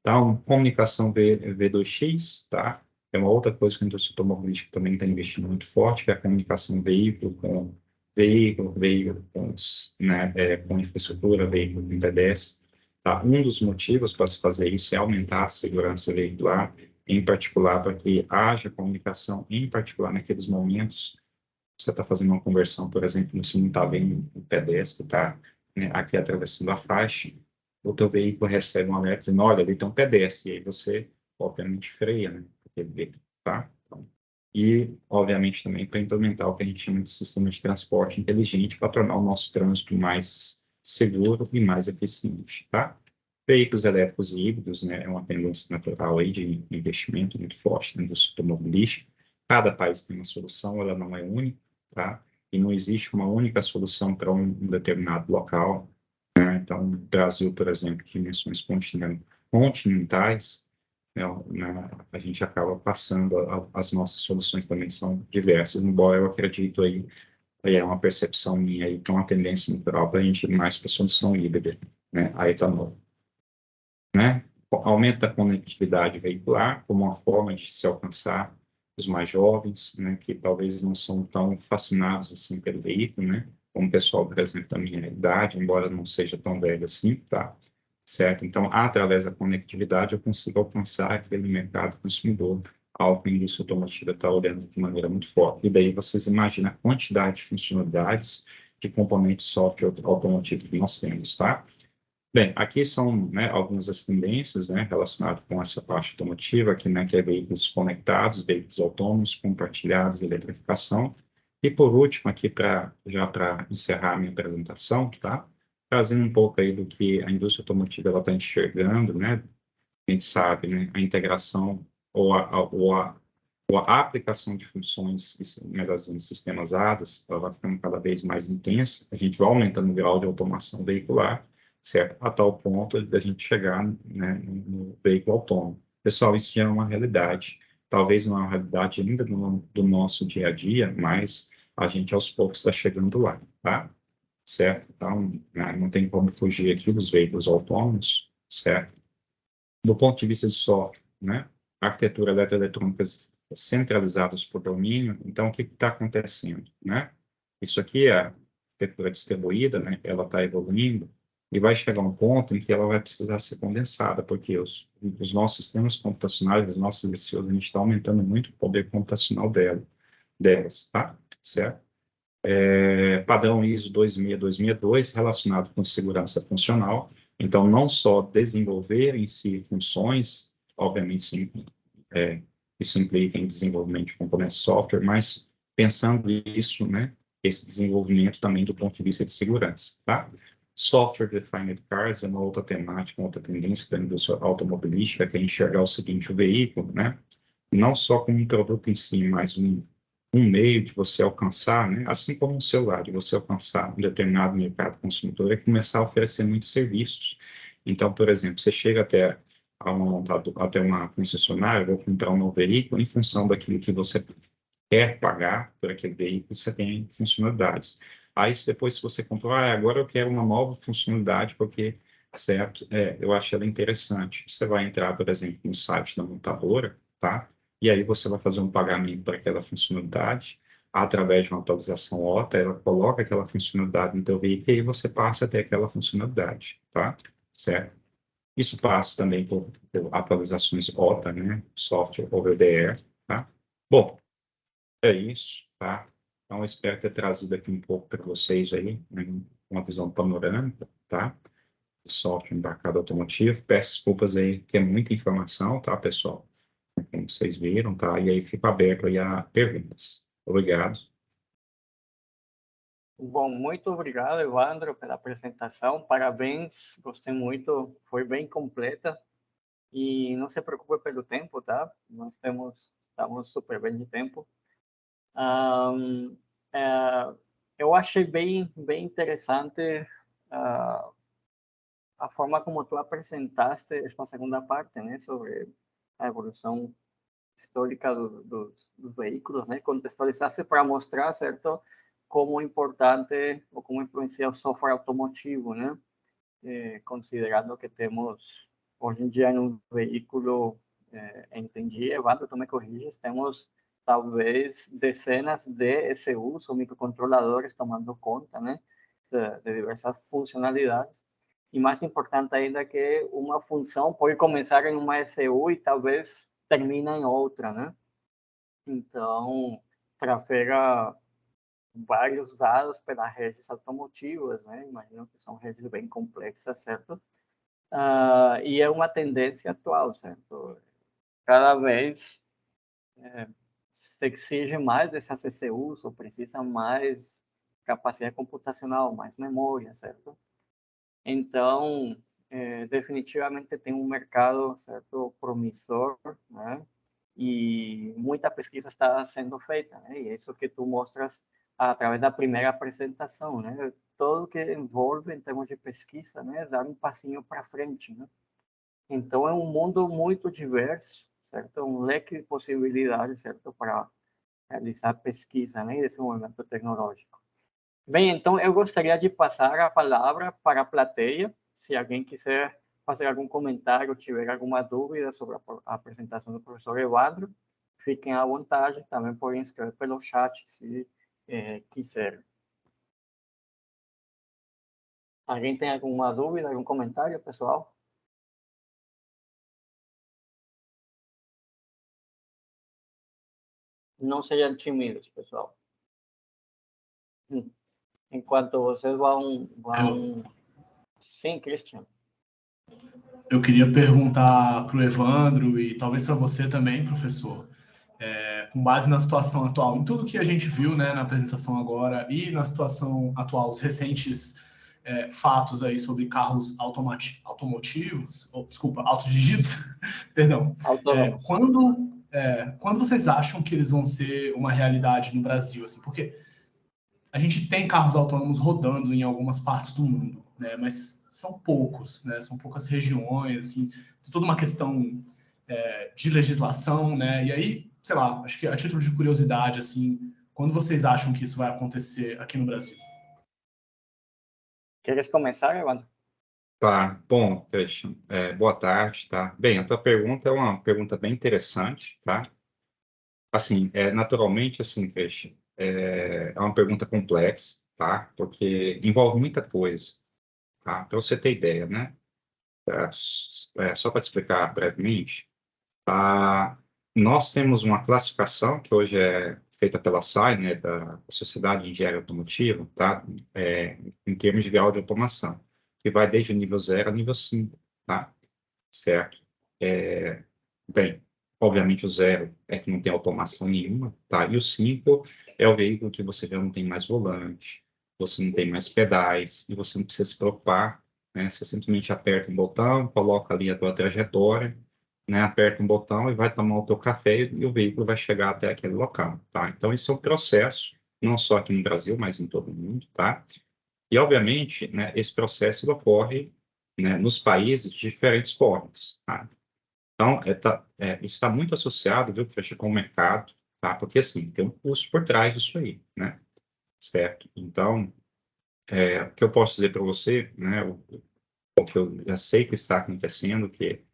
S2: Então, comunicação V2X, tá? É uma outra coisa que a indústria automobilística também está investindo muito forte, que é a comunicação veículo com veículo, veículo com, né, com infraestrutura, veículo com pedestre. Tá? Um dos motivos para se fazer isso é aumentar a segurança veicular, em particular para que haja comunicação, em particular naqueles momentos você está fazendo uma conversão, por exemplo, você não está vendo o pedestre, está, né, aqui atravessando a faixa, o teu veículo recebe um alerta dizendo, olha, ali tem um pedestre, e aí você, obviamente, freia, né, porque ele vê, tá? Então, e, obviamente, também para implementar o que a gente chama de sistema de transporte inteligente para tornar o nosso trânsito mais seguro e mais eficiente, tá? Veículos elétricos e híbridos, né, é uma tendência natural aí de investimento muito forte na indústria automobilística. Cada país tem uma solução, ela não é única, tá? E não existe uma única solução para um determinado local, né? Então, o Brasil, por exemplo, dimensões continentais, né, a gente acaba passando, as nossas soluções também são diversas, embora eu acredito aí, é uma percepção minha aí, que é uma tendência natural para a gente ir mais para a solução híbrida, né, a etanol, né? Aumenta a conectividade veicular como uma forma de se alcançar os mais jovens, né, que talvez não são tão fascinados assim pelo veículo, né, como o pessoal, por exemplo, da minha idade, embora não seja tão velho assim, tá? Certo? Então, através da conectividade, eu consigo alcançar aquele mercado consumidor, algo que a indústria automotiva está olhando de maneira muito forte. E daí vocês imaginam a quantidade de funcionalidades de componentes software automotivo que nós temos, tá? Bem, aqui são, né, algumas das tendências, né, relacionadas com essa parte automotiva, aqui, né, que é veículos conectados, veículos autônomos, compartilhados, eletrificação. E por último, aqui já para encerrar a minha apresentação, tá? Trazendo um pouco aí do que a indústria automotiva ela está enxergando, né? A gente sabe, né, a integração ou a aplicação de funções, melhor dizendo, sistemas ADAS, ela vai ficando cada vez mais intensa, a gente vai aumentando o grau de automação veicular, certo? A tal ponto da gente chegar, né, no veículo autônomo. Pessoal, isso já é uma realidade. Talvez não é uma realidade ainda do nosso dia a dia, mas a gente aos poucos está chegando lá, tá? Certo? Então, né, não tem como fugir aqui dos veículos autônomos, certo? Do ponto de vista de software, né? Arquitetura eletroeletrônica centralizadas por domínio. Então, o que está acontecendo, né? Isso aqui é a arquitetura distribuída, né? Ela está evoluindo e vai chegar um ponto em que ela vai precisar ser condensada, porque os nossos sistemas computacionais, as nossas ICOs, a gente está aumentando muito o poder computacional delas, tá? Certo? Padrão ISO 26262, relacionado com segurança funcional. Então, não só desenvolver em si funções, obviamente, sim, isso implica em desenvolvimento de componentes de software, mas pensando isso, né, esse desenvolvimento também do ponto de vista de segurança, tá? Software Defined Cars é uma outra temática, uma outra tendência da indústria automobilística, que é enxergar o seguinte, o veículo, né, não só como um produto em si, mas um meio de você alcançar, né, assim como um celular, de você alcançar um determinado mercado consumidor, é começar a oferecer muitos serviços. Então, por exemplo, você chega até uma concessionária, vou comprar um novo veículo, em função daquilo que você quer pagar por aquele veículo, você tem funcionalidades. Aí, depois, se você comprou, agora eu quero uma nova funcionalidade, porque, certo, eu acho ela interessante. Você vai entrar, por exemplo, no site da montadora, tá? E aí você vai fazer um pagamento para aquela funcionalidade, através de uma atualização OTA, ela coloca aquela funcionalidade no teu veículo, e aí você passa a ter aquela funcionalidade, tá? Certo? Isso passa também por atualizações OTA, né? Software over the air, tá? Bom, é isso, tá? Então, eu espero ter trazido aqui um pouco para vocês aí, né, uma visão panorâmica, tá? De software embarcado automotivo. Peço desculpas aí, que é muita informação, tá, pessoal? Como vocês viram, tá? E aí fico aberto aí a perguntas. Obrigado.
S1: Bom, muito obrigado, Evandro, pela apresentação. Parabéns, gostei muito, foi bem completa. E não se preocupe pelo tempo, tá? Nós estamos super bem de tempo. Um, eu achei bem interessante uh, a forma como tu apresentaste esta segunda parte, né, sobre a evolução histórica dos veículos, né, contextualizaste para mostrar, certo, como importante ou como influencia o software automotivo, né, considerando que temos hoje em dia em um veículo, entendi, Evandro, tu me corriges, temos talvez dezenas de ECUs ou microcontroladores tomando conta, né, de diversas funcionalidades. E mais importante ainda que uma função pode começar em uma ECU e talvez termine em outra, né? Então, trafega vários dados pelas redes automotivas, né? Imagino que são redes bem complexas, certo? E é uma tendência atual, certo? Cada vez se exige mais dessas CCUs ou precisa mais capacidade computacional, mais memória, certo? Então, definitivamente tem um mercado, certo, promissor, né? E muita pesquisa está sendo feita, né? E é isso que tu mostras através da primeira apresentação, né? Tudo que envolve em termos de pesquisa, né? Dar um passinho para frente, né? Então, é um mundo muito diverso, certo? Um leque de possibilidades, certo? Para realizar pesquisa, né? E desenvolvimento tecnológico. Bem, então eu gostaria de passar a palavra para a plateia. Se alguém quiser fazer algum comentário, tiver alguma dúvida sobre a apresentação do professor Evandro, fiquem à vontade. Também podem escrever pelo chat, se quiser. Alguém tem alguma dúvida, algum comentário, pessoal? Não sejam tímidos, pessoal. Enquanto vocês vão... Sim, Christian.
S3: Eu queria perguntar para o Evandro e talvez para você também, professor, com base na situação atual, em tudo que a gente viu, né, na apresentação agora e na situação atual, os recentes fatos aí sobre carros automotivos, autodirigidos, perdão,
S1: Autônomos.
S3: quando vocês acham que eles vão ser uma realidade no Brasil? Assim, porque a gente tem carros autônomos rodando em algumas partes do mundo, né? Mas são poucos, né? São poucas regiões, assim, tem toda uma questão de legislação, né? E aí, sei lá, acho que a título de curiosidade, assim, quando vocês acham que isso vai acontecer aqui no Brasil?
S1: Queres começar, Evandro?
S2: Tá, bom, Christian, boa tarde, tá? Bem, a tua pergunta é uma pergunta bem interessante, tá? Assim, naturalmente, assim, Christian, é uma pergunta complexa, tá? Porque envolve muita coisa, tá? Para você ter ideia, né? Só para te explicar brevemente, nós temos uma classificação que hoje é feita pela SAE, né, da Sociedade de Engenharia Automotiva, tá? Em termos de grau de automação, que vai desde o nível 0 ao nível 5, tá? Certo? Bem, obviamente o 0 é que não tem automação nenhuma, tá? E o 5 é o veículo que você já não tem mais volante, você não tem mais pedais, e você não precisa se preocupar, né? Você simplesmente aperta um botão, coloca ali a tua trajetória, né? Aperta um botão e vai tomar o teu café e o veículo vai chegar até aquele local, tá? Então, esse é um processo, não só aqui no Brasil, mas em todo o mundo, tá? E, obviamente, né, esse processo ocorre, né, nos países de diferentes formas, tá? Então, isso está muito associado, viu, Fecha, com o mercado, tá? Porque, assim, tem um custo por trás disso aí, né? Certo? Então, o que eu posso dizer para você, né, o que eu já sei que está acontecendo, que,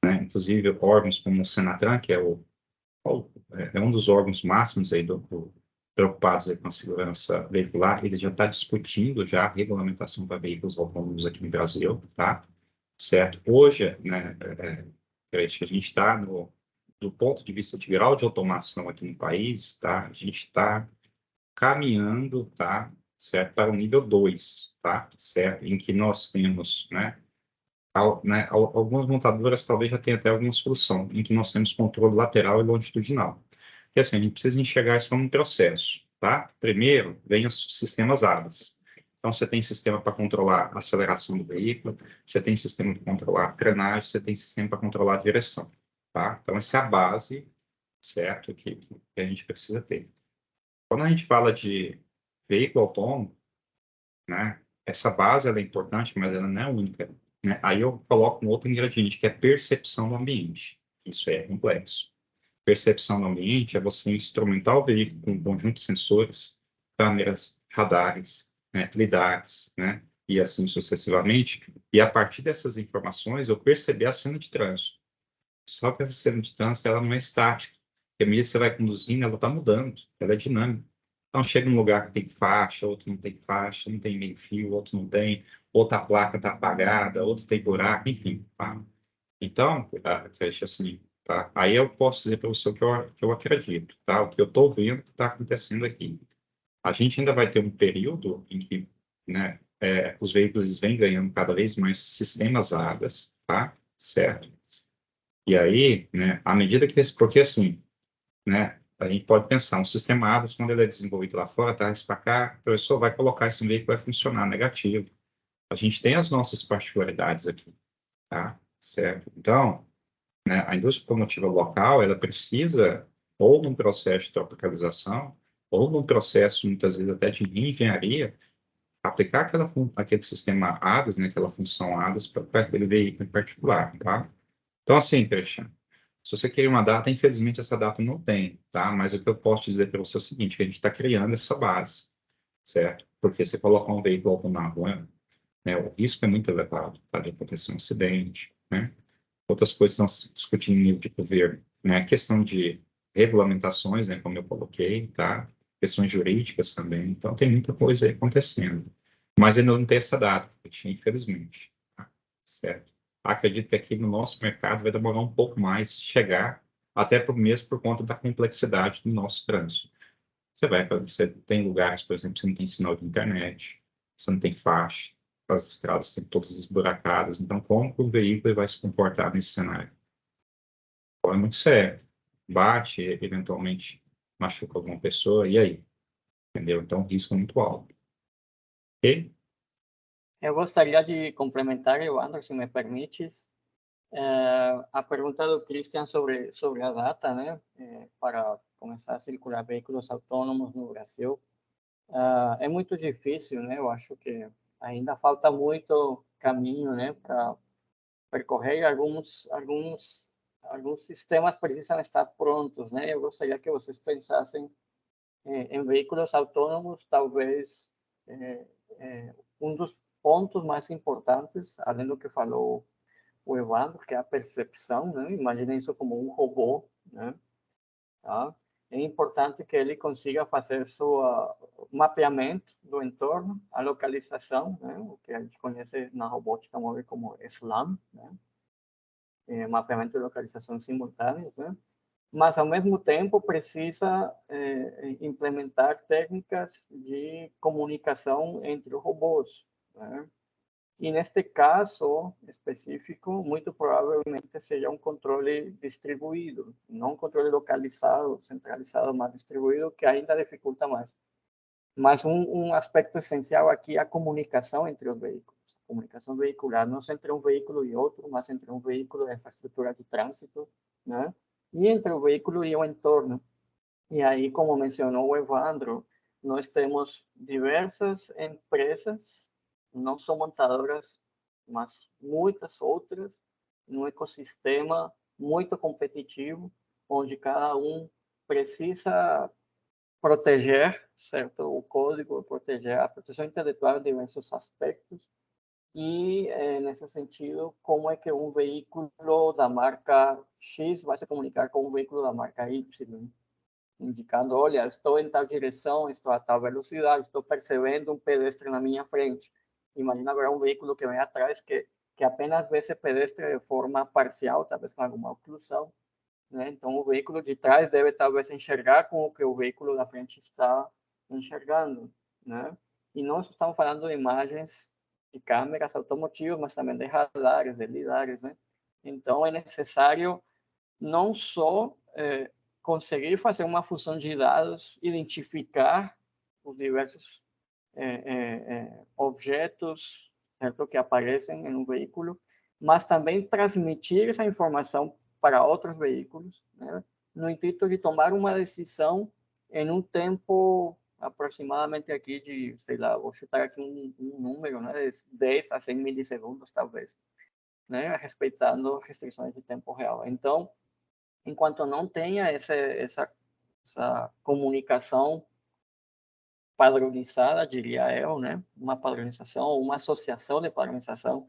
S2: né, inclusive, órgãos como o Senatran, que é um dos órgãos máximos aí preocupados aí com a segurança veicular, ele já está discutindo já a regulamentação para veículos autônomos aqui no Brasil, tá? Certo? Hoje, né, a gente está do ponto de vista de grau de automação aqui no país, tá? A gente está caminhando, tá? Certo? Para o nível 2, tá? Certo? Em que nós temos, né? Algumas montadoras talvez já tenham até alguma solução, em que nós temos controle lateral e longitudinal. Porque assim, a gente precisa enxergar isso como um processo, tá? Primeiro, vem os sistemas ADAS. Então, você tem sistema para controlar a aceleração do veículo, você tem sistema para controlar a frenagem, você tem sistema para controlar a direção, tá? Então, essa é a base, certo, que a gente precisa ter. Quando a gente fala de veículo autônomo, né, essa base ela é importante, mas ela não é única, né? Aí eu coloco um outro ingrediente, que é percepção do ambiente. Isso é complexo. Percepção do ambiente é você instrumentar o veículo com um conjunto de sensores, câmeras, radares, né, lidares, né, e assim sucessivamente. E a partir dessas informações, eu perceber a cena de trânsito. Só que essa cena de trânsito ela não é estática. Porque à medida que você vai conduzindo, ela está mudando, ela é dinâmica. Então, chega num lugar que tem faixa, outro não tem faixa, não tem meio-fio, outro não tem, outra placa está apagada, outro tem buraco, enfim. Tá? Então, fecha assim, tá? Aí eu posso dizer para você o que eu acredito, tá? O que eu estou vendo que está acontecendo aqui. A gente ainda vai ter um período em que, né, os veículos vêm ganhando cada vez mais sistemas ADAS, tá? Certo? E aí, né, à medida que porque assim, né, a gente pode pensar, um sistema ADAS, quando ele é desenvolvido lá fora, traz para cá, o professor vai colocar esse veículo, vai funcionar negativo. A gente tem as nossas particularidades aqui, tá? Certo? Então, né, a indústria automotiva local, ela precisa, ou num processo de tropicalização, ou num processo, muitas vezes, até de engenharia, aplicar aquele sistema ADAS, né, aquela função ADAS, para aquele veículo em particular, tá? Então, assim, Cristiano, se você queria uma data, infelizmente essa data não tem, tá? Mas o que eu posso dizer para você é o seguinte, que a gente está criando essa base, certo? Porque você colocar um veículo autônomo na rua, né, o risco é muito elevado, tá? De acontecer um acidente, né? Outras coisas estão se discutindo em nível de governo, né? A questão de regulamentações, né, como eu coloquei, tá? Questões jurídicas também. Então, tem muita coisa aí acontecendo. Mas ainda não tem essa data, infelizmente, tá? Certo? Acredito que aqui no nosso mercado vai demorar um pouco mais chegar, até mesmo por conta da complexidade do nosso trânsito. Você tem lugares, por exemplo, você não tem sinal de internet, você não tem faixa, as estradas estão todas esburacadas. Então, como que o veículo vai se comportar nesse cenário? Então, é muito sério. Bate, eventualmente machuca alguma pessoa, e aí? Entendeu? Então, o risco é muito alto. Ok?
S1: Eu gostaria de complementar, Evandro, se me permites, a pergunta do Christian sobre a data, né, para começar a circular veículos autônomos no Brasil. É muito difícil, né? Eu acho que ainda falta muito caminho, né, para percorrer. Alguns sistemas precisam estar prontos, né? Eu gostaria que vocês pensassem em veículos autônomos, talvez um dos pontos mais importantes, além do que falou o Evandro, que é a percepção, né? Imaginem isso como um robô, né? Tá? É importante que ele consiga fazer seu mapeamento do entorno, a localização, né? O que a gente conhece na robótica móvel como SLAM, né? Mapeamento de localização simultâneo, né? mas ao mesmo tempo precisa implementar técnicas de comunicação entre os robôs, né? E neste caso específico, muito provavelmente seja um controle distribuído, não um controle localizado, centralizado, mas distribuído, que ainda dificulta mais. Mas um aspecto essencial aqui é a comunicação entre os veículos. A comunicação veicular, não só entre um veículo e outro, mas entre um veículo e a infraestrutura de trânsito, né? E entre o veículo e o entorno. E aí, como mencionou o Evandro, nós temos diversas empresas, não são montadoras, mas muitas outras, num ecossistema muito competitivo, onde cada um precisa proteger, certo, o código, proteger a proteção intelectual em diversos aspectos. E, nesse sentido, como é que um veículo da marca X vai se comunicar com um veículo da marca Y? Indicando, olha, estou em tal direção, estou a tal velocidade, estou percebendo um pedestre na minha frente. Imagina agora um veículo que vem atrás que apenas vê esse pedestre de forma parcial, talvez com alguma oclusão, né? Então, o veículo de trás deve talvez enxergar com o que o veículo da frente está enxergando, né? E nós estamos falando de imagens de câmeras automotivas, mas também de radares, de lidares, né? Então, é necessário não só conseguir fazer uma fusão de dados, identificar os diversos objetos, certo, que aparecem em um veículo, mas também transmitir essa informação para outros veículos, né, no intuito de tomar uma decisão em um tempo aproximadamente aqui de, sei lá, vou chutar aqui um número, né, de 10 a 100 milissegundos, talvez, né, respeitando restrições de tempo real. Então, enquanto não tenha essa comunicação padronizada, diria eu, né? Uma padronização, uma associação de padronização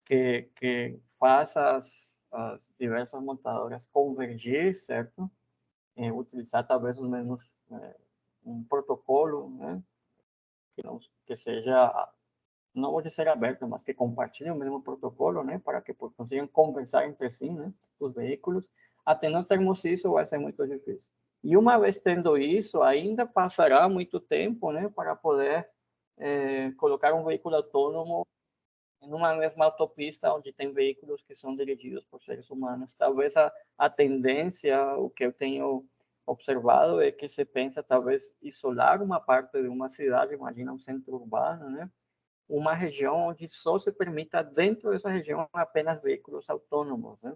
S1: que faça as diversas montadoras convergir, certo? Utilizar talvez os mesmos, um protocolo, né? Que seja, não vou dizer aberto, mas que compartilhem o mesmo protocolo, né? Para que consigam conversar entre si, né? Os veículos. Até não termos isso, vai ser muito difícil. E uma vez tendo isso, ainda passará muito tempo, né, para poder colocar um veículo autônomo em uma mesma autopista onde tem veículos que são dirigidos por seres humanos. Talvez a tendência, o que eu tenho observado, é que se pensa talvez isolar uma parte de uma cidade, imagina um centro urbano, né, uma região onde só se permita dentro dessa região apenas veículos autônomos, né?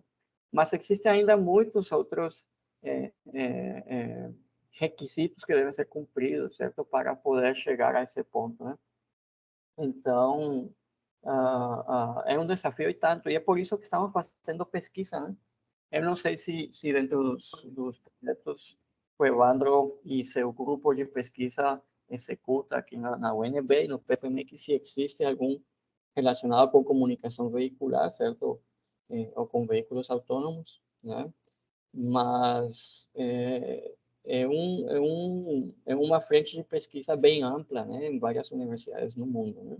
S1: Mas existem ainda muitos outros requisitos que devem ser cumpridos, certo, para poder chegar a esse ponto, né? Então, é um desafio e tanto, e é por isso que estamos fazendo pesquisa, né? Eu não sei se dentro dos projetos o Evandro e seu grupo de pesquisa executa aqui na UNB e no PPMEC, se existe algum relacionado com comunicação veicular, certo? Ou com veículos autônomos, né? Mas é uma frente de pesquisa bem ampla, né? Em várias universidades no mundo, né?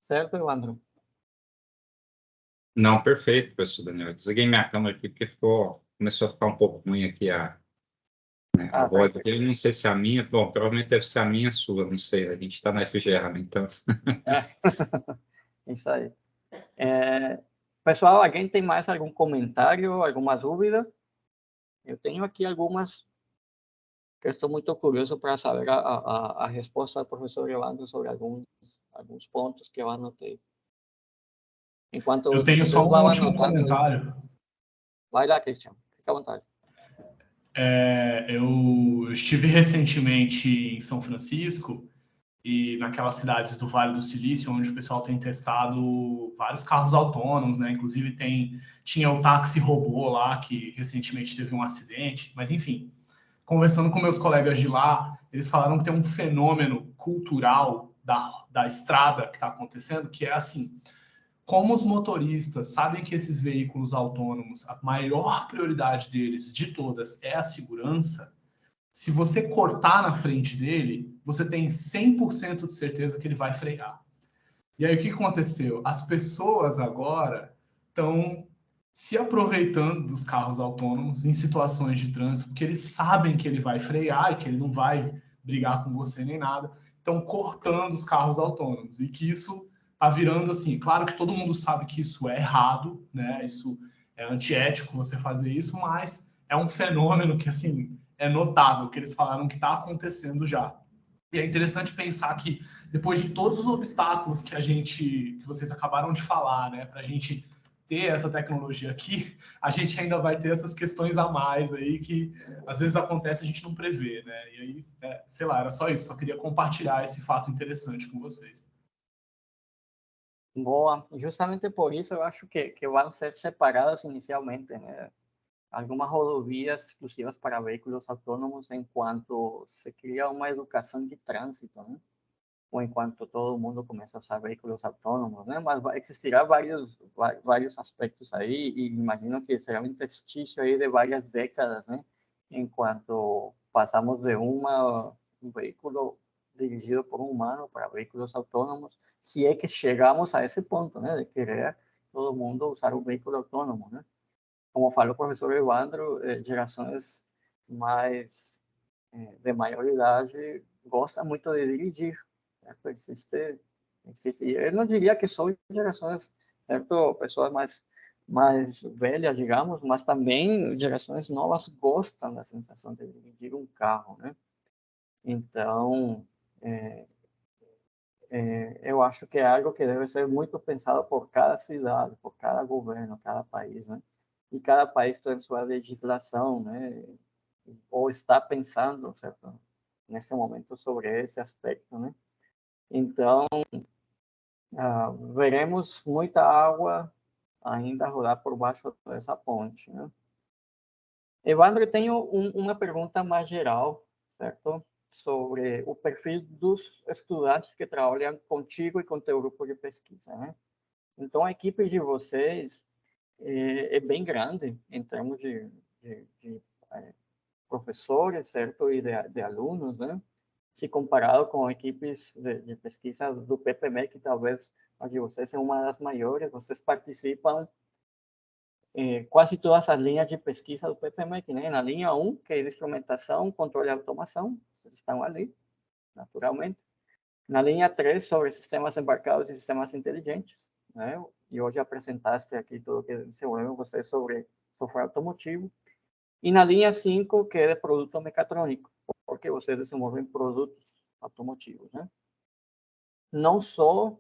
S1: Certo, Evandro?
S2: Não, perfeito, professor Daniel. Desliguei minha câmera aqui porque começou a ficar um pouco ruim aqui a voz aqui. Eu não sei se é a minha, bom, provavelmente deve ser a minha, a sua, não sei. A gente está na FGA, né? Então.
S1: Isso aí. Pessoal, alguém tem mais algum comentário, alguma dúvida? Eu tenho aqui algumas que estou muito curioso para saber a resposta do professor Evandro sobre alguns pontos que eu anotei. Enquanto
S3: eu tenho só um último comentário.
S1: Vai lá, Cristian. Fica à vontade.
S3: Eu estive recentemente em São Francisco e naquelas cidades do Vale do Silício, onde o pessoal tem testado vários carros autônomos, né? Inclusive tinha o táxi robô lá, que recentemente teve um acidente, mas enfim, conversando com meus colegas de lá, eles falaram que tem um fenômeno cultural da estrada que está acontecendo, que é assim, como os motoristas sabem que esses veículos autônomos, a maior prioridade deles, de todas, é a segurança, se você cortar na frente dele, você tem 100% de certeza que ele vai frear. E aí o que aconteceu? As pessoas agora estão se aproveitando dos carros autônomos em situações de trânsito, porque eles sabem que ele vai frear e que ele não vai brigar com você nem nada, estão cortando os carros autônomos, e que isso está virando assim, claro que todo mundo sabe que isso é errado, né? Isso é antiético você fazer isso, mas é um fenômeno que assim é notável, que eles falaram que está acontecendo já. E é interessante pensar que depois de todos os obstáculos que vocês acabaram de falar, né, para a gente ter essa tecnologia aqui, a gente ainda vai ter essas questões a mais aí que às vezes acontece e a gente não prevê, né? E aí, sei lá, era só isso, só queria compartilhar esse fato interessante com vocês.
S1: Boa, justamente por isso eu acho que vão ser separados inicialmente, né? Algumas rodovias exclusivas para veículos autônomos enquanto se cria uma educação de trânsito, né? Ou enquanto todo mundo começa a usar veículos autônomos, né? Mas existirá vários aspectos aí e imagino que será um interstício aí de várias décadas, né? Enquanto passamos de um veículo dirigido por um humano para veículos autônomos, se é que chegamos a esse ponto, né? De querer todo mundo usar um veículo autônomo, né? Como falou o professor Evandro, gerações mais de maior idade gostam muito de dirigir, certo? Existe, eu não diria que são gerações, certo? Pessoas mais velhas, digamos, mas também gerações novas gostam da sensação de dirigir um carro, né? Então, eu acho que é algo que deve ser muito pensado por cada cidade, por cada governo, cada país, né? E cada país tem sua legislação, né? Ou está pensando, certo? Neste momento sobre esse aspecto, né? Então, veremos muita água ainda rolar por baixo dessa ponte, né? Evandro, eu tenho uma pergunta mais geral, certo? Sobre o perfil dos estudantes que trabalham contigo e com teu grupo de pesquisa, né? Então, a equipe de vocês é bem grande em termos de professores, certo? E de alunos, né? Se comparado com equipes de pesquisa do PPMEC, talvez a de vocês é uma das maiores, vocês participam quase todas as linhas de pesquisa do PPMEC, né? Na linha 1, que é de instrumentação, controle e automação, vocês estão ali, naturalmente. Na linha 3, sobre sistemas embarcados e sistemas inteligentes, né? E hoje apresentaste aqui tudo o que desenvolveu você sobre software automotivo. E na linha 5, que é de produto mecatrônico, porque vocês desenvolvem produtos automotivos, né? Não só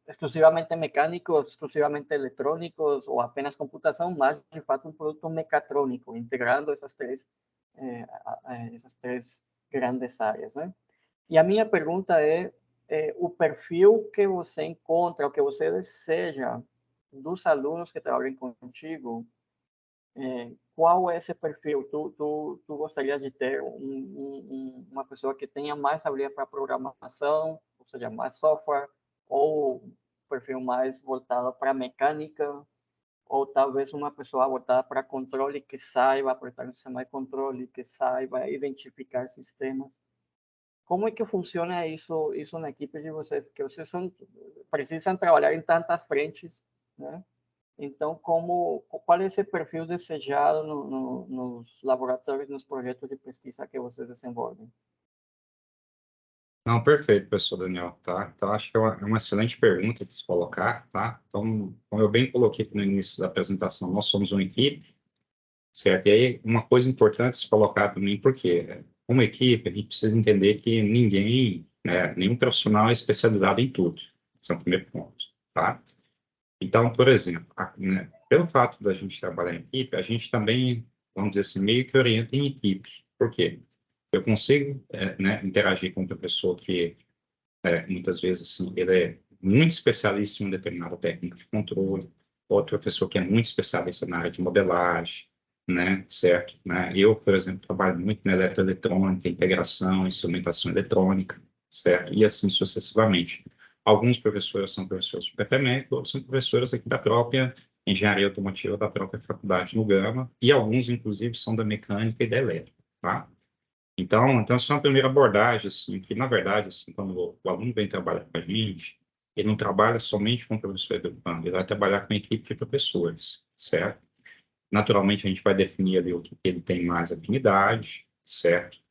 S1: exclusivamente mecânicos, exclusivamente eletrônicos ou apenas computação, mas de fato um produto mecatrônico, integrando essas três grandes áreas, né? E a minha pergunta o perfil que você encontra, o que você deseja dos alunos que trabalham contigo, qual é esse perfil? Tu gostaria de ter uma pessoa que tenha mais habilidade para programação, ou seja, mais software, ou um perfil mais voltado para mecânica, ou talvez uma pessoa voltada para controle que saiba apertar no sistema de controle, que saiba identificar sistemas. Como é que funciona isso na equipe de vocês? Porque vocês precisam trabalhar em tantas frentes, né? Então, qual é esse perfil desejado nos laboratórios, nos projetos de pesquisa que vocês desenvolvem?
S2: Não, perfeito, professor Daniel, tá? Então, acho que é uma excelente pergunta de se colocar, tá? Então, como eu bem coloquei aqui no início da apresentação, nós somos uma equipe, certo? E aí, uma coisa importante de se colocar também, porque como equipe, a gente precisa entender que ninguém, né, nenhum profissional é especializado em tudo. Esse é o primeiro ponto, tá? Então, por exemplo, né, pelo fato da gente trabalhar em equipe, a gente também, vamos dizer assim, meio que orienta em equipe. Por quê? Eu consigo, né, interagir com outra pessoa que, muitas vezes, assim, ele é muito especialista em uma determinada técnica de controle, outro professor que é muito especialista na área de modelagem, né, certo? Né? Eu, por exemplo, trabalho muito na eletroeletrônica, integração, instrumentação eletrônica, certo? E assim sucessivamente. Alguns professores são professores do PPMEC, outros são professores aqui da própria engenharia automotiva da própria faculdade no Gama, e alguns, inclusive, são da mecânica e da elétrica, tá? Então essa é uma primeira abordagem, assim, que, na verdade, assim, quando o aluno vem trabalhar com a gente, ele não trabalha somente com o professor educando, ele vai trabalhar com a equipe de professores, certo? Naturalmente, a gente vai definir ali o que ele tem mais afinidade, certo?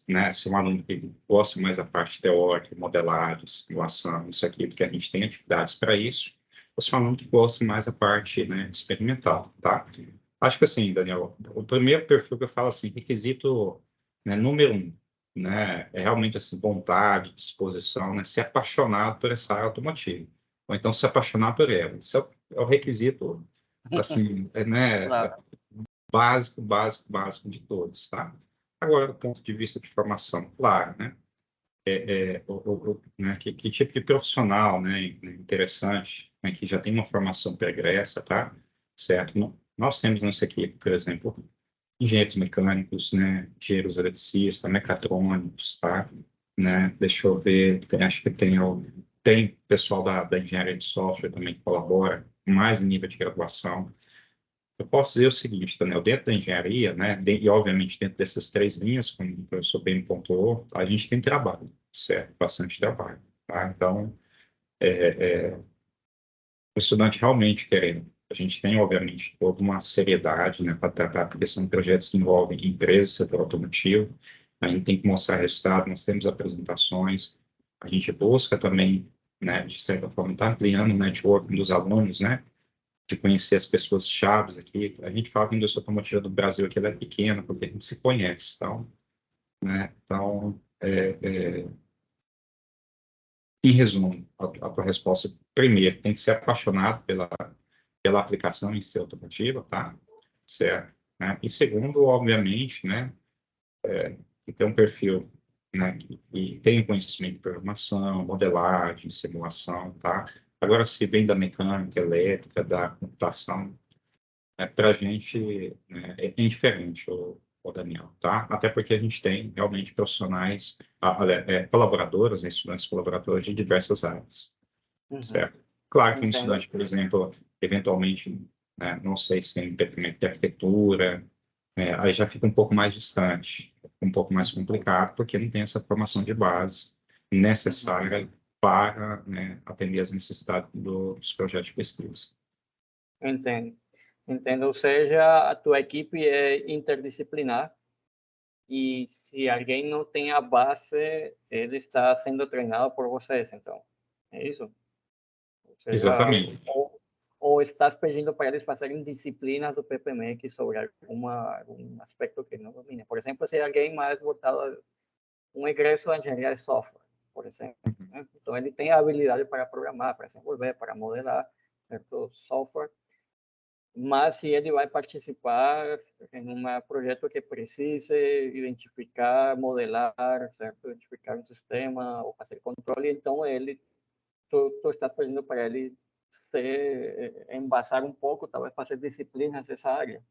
S2: Né, se um aluno que gosta mais da parte teórica, modelagem, simulação, isso aqui, porque a gente tem atividades para isso, ou se um aluno que gosta mais da parte, né, experimental, tá? Acho que assim, Daniel, o primeiro perfil que eu falo assim, requisito, né, número 1, né, é realmente assim, vontade, disposição, né, ser apaixonado por essa área automotiva, ou então se apaixonar por ela. Isso é o requisito, assim, né,
S1: Claro.
S2: básico de todos, tá? Agora, do ponto de vista de formação, claro, né? Né, que tipo de profissional, né, interessante, né, que já tem uma formação pregressa, tá? Certo? Nós temos nessa equipe, por exemplo, engenheiros mecânicos, né, engenheiros eletricistas, mecatrônicos, tá? Né? Deixa eu ver, acho que tem pessoal da engenharia de software também que colabora, mais em nível de graduação. Eu posso dizer o seguinte, Daniel, dentro da engenharia, né, e obviamente dentro dessas 3 linhas, como o professor bem pontuou, a gente tem trabalho, certo? Bastante trabalho, tá? Então, o estudante realmente querendo, a gente tem, obviamente, toda uma seriedade, né, para tratar, porque são projetos que envolvem empresas, setor automotivo, a gente tem que mostrar resultado, nós temos apresentações, a gente busca também, né, de certa forma, estar ampliando o networking dos alunos, né, de conhecer as pessoas chaves aqui. A gente fala que a indústria automotiva do Brasil aqui ela é pequena, porque a gente se conhece, então, né? Então, em resumo, a tua resposta, primeiro, tem que ser apaixonado pela aplicação em si automotiva, tá? Certo? Né? E segundo, obviamente, né, que tem um perfil, né, que tem conhecimento de programação, modelagem, simulação, tá? Agora, se vem da mecânica, elétrica, da computação, para a gente, né, é indiferente, o Daniel, tá? Até porque a gente tem realmente profissionais, colaboradores, né, estudantes colaboradores de diversas áreas,
S1: Uhum.
S2: certo? Claro que um
S1: Entendo.
S2: estudante, por exemplo, eventualmente, né, não sei se tem departamento de arquitetura, aí já fica um pouco mais distante, um pouco mais complicado, porque não tem essa formação de base necessária para, né, atender as necessidades dos projetos de pesquisa.
S1: Entendo. Entendo. Ou seja, a tua equipe é interdisciplinar e se alguém não tem a base, ele está sendo treinado por vocês, então. É isso? Ou seja,
S2: Exatamente.
S1: ou estás pedindo para eles fazerem disciplinas do PPMEC sobre algum aspecto que não domina. Por exemplo, se alguém mais voltado a um egresso de engenharia de software, por exemplo, né? Então, ele tem a habilidade para programar, para desenvolver, para modelar certo software, mas se ele vai participar em um projeto que precise identificar, modelar, certo? Identificar um sistema ou fazer controle, então tu estás pedindo para ele embasar um pouco, talvez fazer disciplinas dessa área.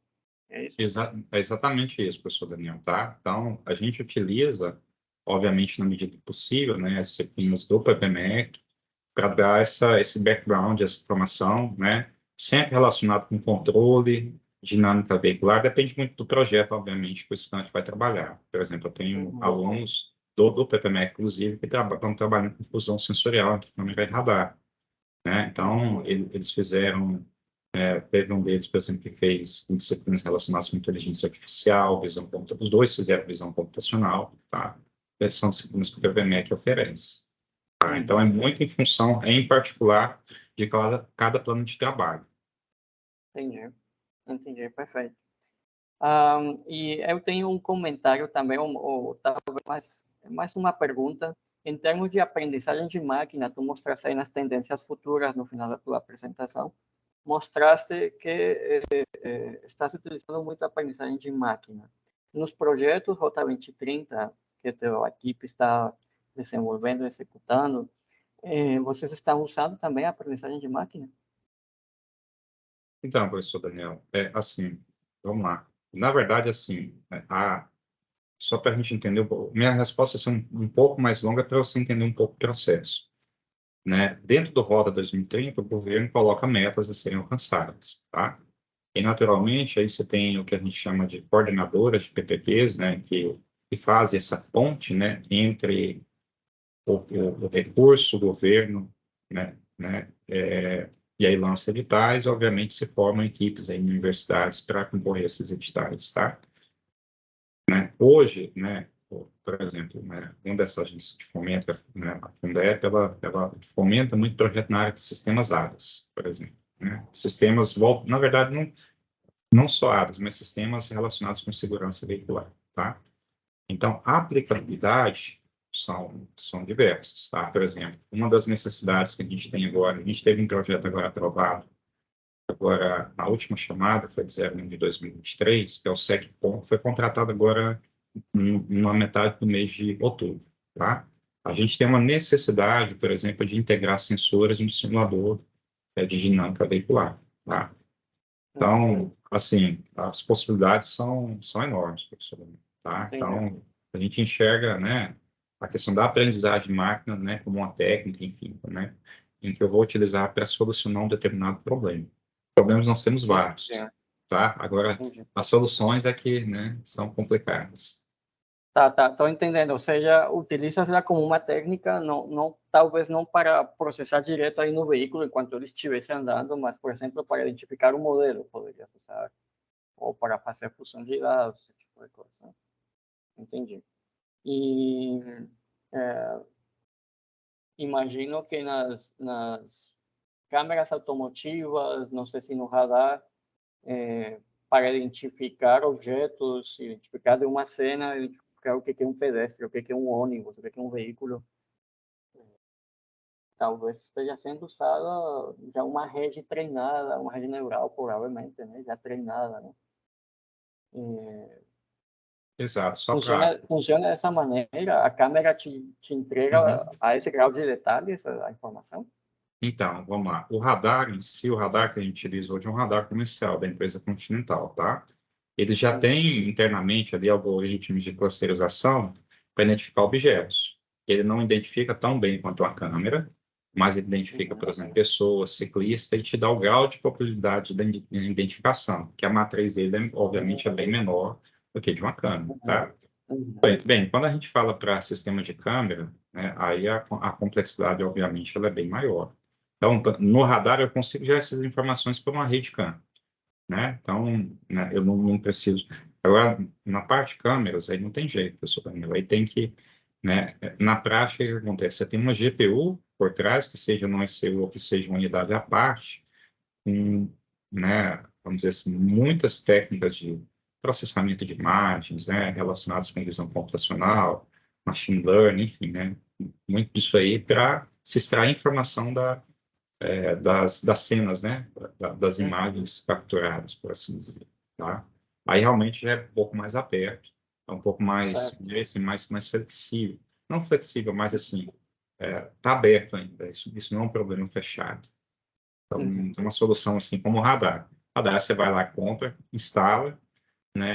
S1: É isso?
S2: É exatamente isso, professor Daniel, tá? Então, a gente utiliza, obviamente, na medida do possível, né, as disciplinas do PPMEC para dar esse background, essa formação, né, sempre relacionado com controle, dinâmica veicular, depende muito do projeto, obviamente, que o estudante vai trabalhar. Por exemplo, eu tenho alunos do PPMEC, inclusive, que estão trabalhando com fusão sensorial entre câmera e radar, né? Então, eles fizeram teve um deles, por exemplo, que fez disciplinas relacionadas com inteligência artificial, os dois fizeram visão computacional, tá? São disciplinas que o PPMEC oferece. Tá? Então, é muito em função, em particular, de cada plano de trabalho.
S1: Entendi, perfeito. E eu tenho um comentário também, ou talvez mais uma pergunta. Em termos de aprendizagem de máquina, tu mostraste aí nas tendências futuras no final da tua apresentação, mostraste que estás utilizando muito a aprendizagem de máquina. Nos projetos Rota 2030, que a tua equipe está desenvolvendo, executando, vocês estão usando também a aprendizagem de máquina?
S2: Então, professor Daniel, assim, vamos lá. Na verdade, assim, só para a gente entender, minha resposta vai ser um pouco mais longa para você entender um pouco o processo. Né? Dentro do Rota 2030, o governo coloca metas a serem alcançadas, tá? E, naturalmente, aí você tem o que a gente chama de coordenadoras de PPPs, né, que fazem essa ponte, né, entre o recurso, o governo E aí lança editais, obviamente se formam equipes aí em universidades para concorrer a esses editais, tá? Hoje, por exemplo, uma dessas agências que fomenta, a Fundep, ela fomenta muito projeto na área de sistemas ADAS, por exemplo. Sistemas, na verdade, não só ADAS, mas sistemas relacionados com segurança veicular, tá? Então, a aplicabilidade são diversas, tá? Por exemplo, uma das necessidades que a gente tem agora, a gente teve um projeto agora aprovado, agora, a última chamada foi de 01 de 2023, que é o SecCom, foi contratado agora na metade do mês de outubro, tá? A gente tem uma necessidade, por exemplo, de integrar sensores no simulador de dinâmica veicular, tá? Então, assim, as possibilidades são enormes, professor, tá? Então, a gente enxerga, a questão da aprendizagem de máquina, como uma técnica, enfim, em que eu vou utilizar para solucionar um determinado problema. Problemas nós temos vários, tá? Agora, as soluções é que, são complicadas.
S1: Tô entendendo. Ou seja, utiliza-se como uma técnica, talvez não para processar direto aí no veículo enquanto ele estivesse andando, mas, por exemplo, para identificar um modelo, poderia usar, ou para fazer fusão de dados, esse tipo de coisa. Entendi. E imagino que nas câmeras automotivas, não sei se no radar, para identificar objetos, identificar de uma cena, identificar o que é um pedestre, o que é um ônibus, o que é um veículo, talvez esteja sendo usada já uma rede treinada, uma rede neural, provavelmente, já treinada,
S2: Exato, só para...
S1: Funciona dessa maneira? A câmera te entrega a esse grau de detalhes a informação?
S2: Então, vamos lá. O radar em si, o radar que a gente utiliza hoje é um radar comercial da empresa Continental, tá? Ele já tem internamente ali algoritmos de clusterização para identificar objetos. Ele não identifica tão bem quanto a câmera, mas ele identifica, por exemplo, pessoas, ciclista, e te dá o grau de probabilidade de identificação, que a matriz dele, obviamente, é bem menor do que de uma câmera, tá? Bem, quando a gente fala para sistema de câmera, aí a complexidade, obviamente, ela é bem maior. Então, no radar, eu consigo já essas informações por uma rede câmera, Então, eu não preciso... Agora, na parte de câmeras, aí não tem jeito, pessoal. Aí tem que... Na prática, o que acontece? Você tem uma GPU por trás, que seja uma ECU ou que seja uma unidade à parte, com, vamos dizer assim, muitas técnicas de processamento de imagens, relacionadas com visão computacional, machine learning, enfim, muito disso aí para se extrair informação das cenas, das imagens capturadas, por assim dizer, tá? Aí realmente já é um pouco mais aberto, é um pouco mais, mais flexível. Não flexível, mas assim, está aberto ainda, isso não é um problema fechado. Então, é uma solução assim como o radar. Radar, você vai lá, compra, instala,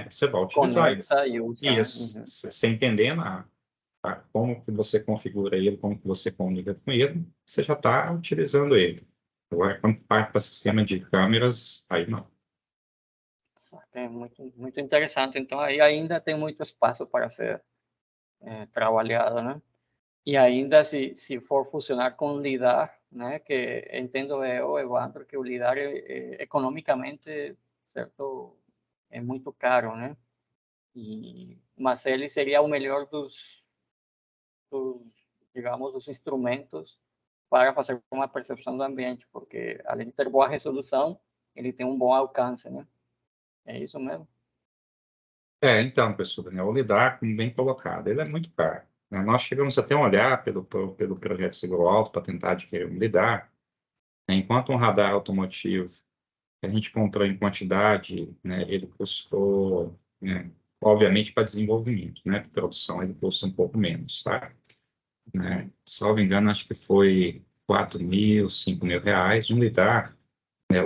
S2: você vai utilizar isso.
S1: E usa,
S2: Isso, você entendendo como que você configura ele, como que você comunica com ele, você já está utilizando ele. Agora, quando parte para sistema de câmeras, aí não.
S1: É muito, muito interessante. Então, aí ainda tem muito espaço para ser trabalhado, E ainda se for funcionar com lidar, que entendo eu, Evandro, que o lidar economicamente, certo, é muito caro, mas ele seria o melhor digamos, dos instrumentos para fazer uma percepção do ambiente, porque além de ter boa resolução, ele tem um bom alcance, É isso mesmo?
S2: Então, pessoal, o lidar, como bem colocado, ele é muito caro. Nós chegamos até a olhar pelo projeto Seguro Alto para tentar adquirir um lidar, enquanto um radar automotivo que a gente comprou em quantidade, ele custou, obviamente, para desenvolvimento, para produção ele custa um pouco menos, tá? Salvo engano, acho que foi 4.000, 5.000 reais. Um lidar,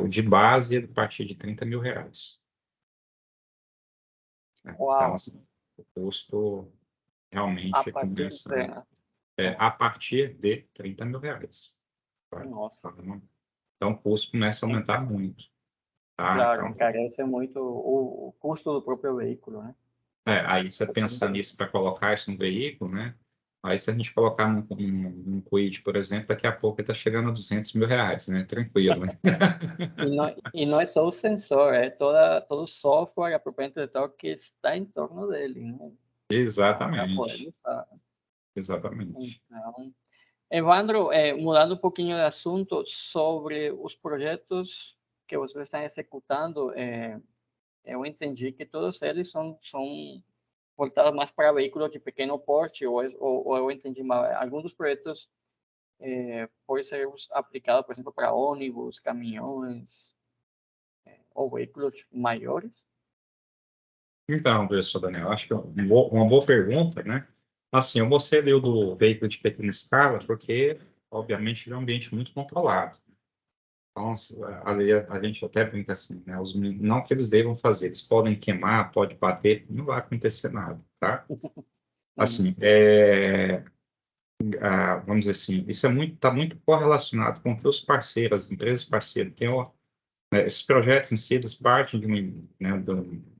S2: o de base, ele partia de 30 mil reais. Então, assim, o custo realmente começa a partir de 30 mil reais. Tá?
S1: Nossa.
S2: Então, o custo começa a aumentar muito. Tá?
S1: Claro,
S2: Então,
S1: encarece muito o custo do próprio veículo,
S2: aí você pensa nisso para colocar isso no veículo, Aí, se a gente colocar num Quid, por exemplo, daqui a pouco ele está chegando a R$ 200.000, né? Tranquilo, né?
S1: E não é só o sensor, é todo o software, a própria intelectual que está em torno dele, né? Para poder
S2: Exatamente,
S1: usar.
S2: exatamente.
S1: Então, Evandro, mudando um pouquinho de assunto sobre os projetos que vocês estão executando, eu entendi que todos eles são voltados mais para veículos de pequeno porte, ou eu entendi mal. Alguns dos projetos podem ser aplicados, por exemplo, para ônibus, caminhões, ou veículos maiores.
S2: Então, professor Daniel, acho que é uma boa pergunta, né? Assim, eu mostrei ali o do veículo de pequena escala, porque, obviamente, ele é um ambiente muito controlado. Então, ali a gente até brinca assim, né? Não que eles devam fazer, eles podem queimar, pode bater, não vai acontecer nada, tá?
S1: Uhum.
S2: Assim, vamos dizer assim, isso está muito correlacionado com que os parceiros, as empresas parceiras, têm esses projetos em si, eles partem de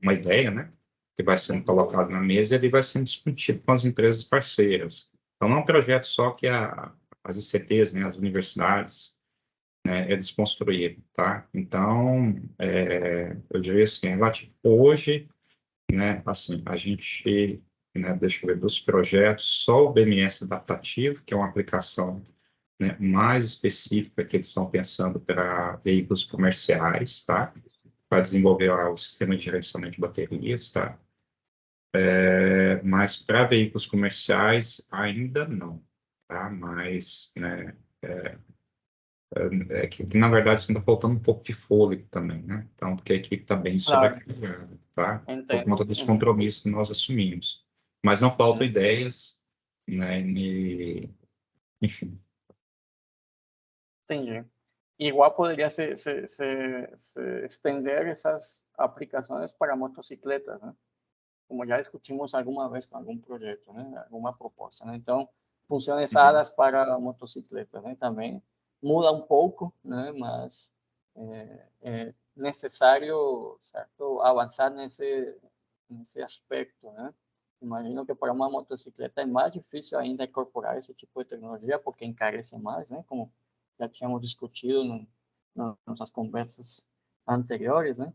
S2: uma ideia, né? Que vai sendo colocado na mesa e ele vai sendo discutido com as empresas parceiras. Então, não é um projeto só que as ICTs, né, as universidades, né, eles construíram, tá? Então, eu diria assim, hoje, né, assim, a gente, né, deixa eu ver, dos projetos, só o BMS adaptativo, que é uma aplicação, né, mais específica que eles estão pensando para veículos comerciais, tá? Para desenvolver o sistema de gerenciamento de baterias, tá? Mas para veículos comerciais ainda não, tá? Mas, né, que na verdade está faltando um pouco de fôlego também, né? Então, porque a equipe está bem
S1: Claro,
S2: sobrecarregada, tá? Por conta
S1: entendo.
S2: dos
S1: Uhum.
S2: compromissos que nós assumimos. Mas não faltam
S1: Uhum.
S2: ideias, né? Enfim.
S1: Entendi. Igual poderia se estender essas aplicações para motocicletas, né? Como já discutimos alguma vez com algum projeto, né? Alguma proposta, né? Então, funções
S2: Uhum.
S1: ADAS para motocicletas, né? Também muda um pouco, né? Mas é necessário, certo, avançar nesse aspecto, né? Imagino que para uma motocicleta é mais difícil ainda incorporar esse tipo de tecnologia, porque encarece mais, né? Como já tínhamos discutido nas nossas conversas anteriores, né?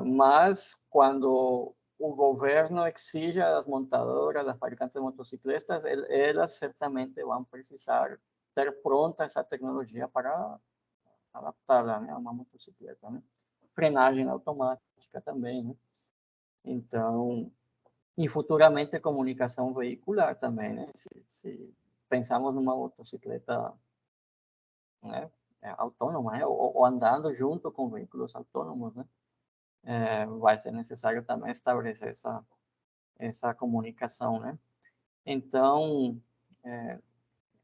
S1: Mas quando o governo exige às montadoras, às fabricantes de motocicletas, elas certamente vão precisar ter pronta essa tecnologia para adaptá-la, né, a uma motocicleta, né? Frenagem automática também, né? Então, e futuramente comunicação veicular também, né? Se pensamos numa motocicleta, né, autônoma, né, ou andando junto com veículos autônomos, né? Vai ser necessário também estabelecer essa comunicação, né? Então, é,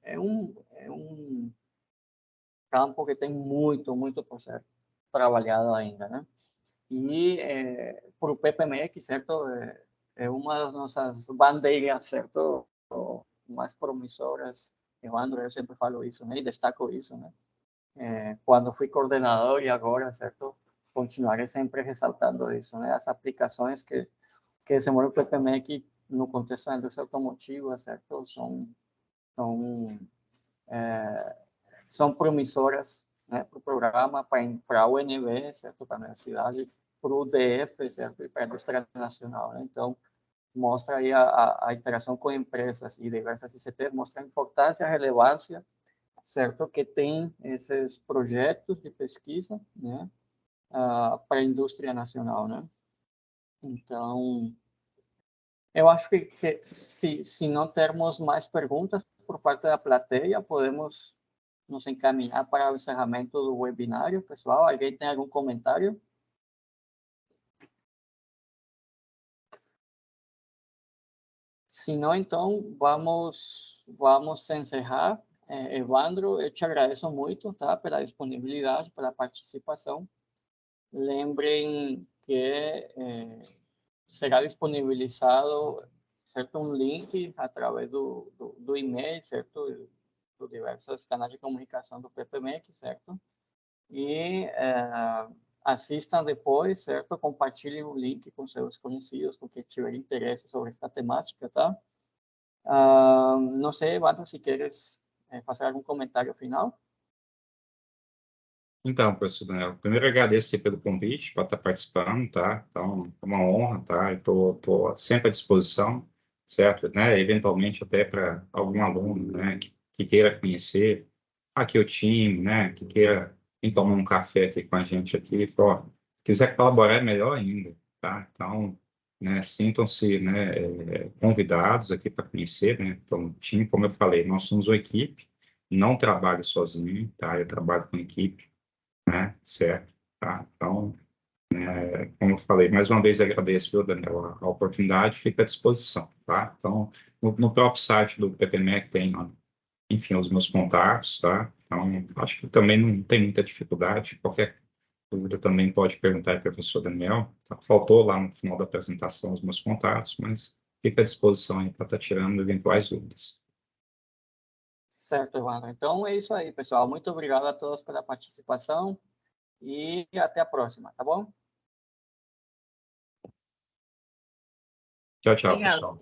S1: é um campo que tem muito por ser trabalhado ainda, né? E para o PPMEC, certo, é uma das nossas bandeiras, certo, mais promissoras. Evandro, eu sempre falo isso, né? E destaco isso, né? Quando fui coordenador e agora, certo, continuarei sempre ressaltando isso, né? As aplicações que desenvolve o PPMEC no contexto da indústria automotiva, certo, são, são promissoras, né, para o programa, para a UNB, certo, para a universidade, para o DF, certo, e para a indústria nacional, né? Então, mostra aí a interação com empresas e diversas ICTs, mostra a importância e a relevância, certo, que tem esses projetos de pesquisa, né, para a indústria nacional, né? Então, eu acho que se não termos mais perguntas por parte da plateia, podemos nos encaminhar para o encerramento do webinário, pessoal. Alguém tem algum comentário? Se não, então vamos encerrar. Evandro, eu te agradeço muito, tá, pela disponibilidade, pela participação. Lembrem que será disponibilizado, certo, um link através do e-mail, certo, dos diversos canais de comunicação do PPMEC, certo? E assistam depois, certo? Compartilhem o link com seus conhecidos, com quem tiver interesse sobre esta temática, tá? Não sei, Evandro, se queres fazer algum comentário final.
S2: Então, professor Daniel, primeiro agradeço pelo convite para estar participando, tá? Então, é uma honra, tá? Eu tô sempre à disposição, certo? Né? Eventualmente até para algum aluno, né, que queira conhecer aqui o time, né, que queira vir tomar um café aqui com a gente aqui, ó, quiser colaborar é melhor ainda, tá? Então, né, sintam-se, né, convidados aqui para conhecer, né? Então, o time, como eu falei, nós somos uma equipe, não trabalho sozinho, tá? Eu trabalho com equipe, né? Certo? Tá? Então, como eu falei, mais uma vez agradeço, viu, Daniel, a oportunidade, fica à disposição, tá? Então, no próprio site do PPMEC tem, ó, enfim, os meus contatos, tá? Então, acho que também não tem muita dificuldade, qualquer dúvida também pode perguntar para o professor Daniel. Tá? Faltou lá no final da apresentação os meus contatos, mas fica à disposição aí para estar tirando eventuais dúvidas.
S1: Certo, Evandro. Então é isso aí, pessoal. Muito obrigado a todos pela participação e até a próxima, tá bom?
S2: Tchau, tchau,
S4: Legal.
S2: pessoal.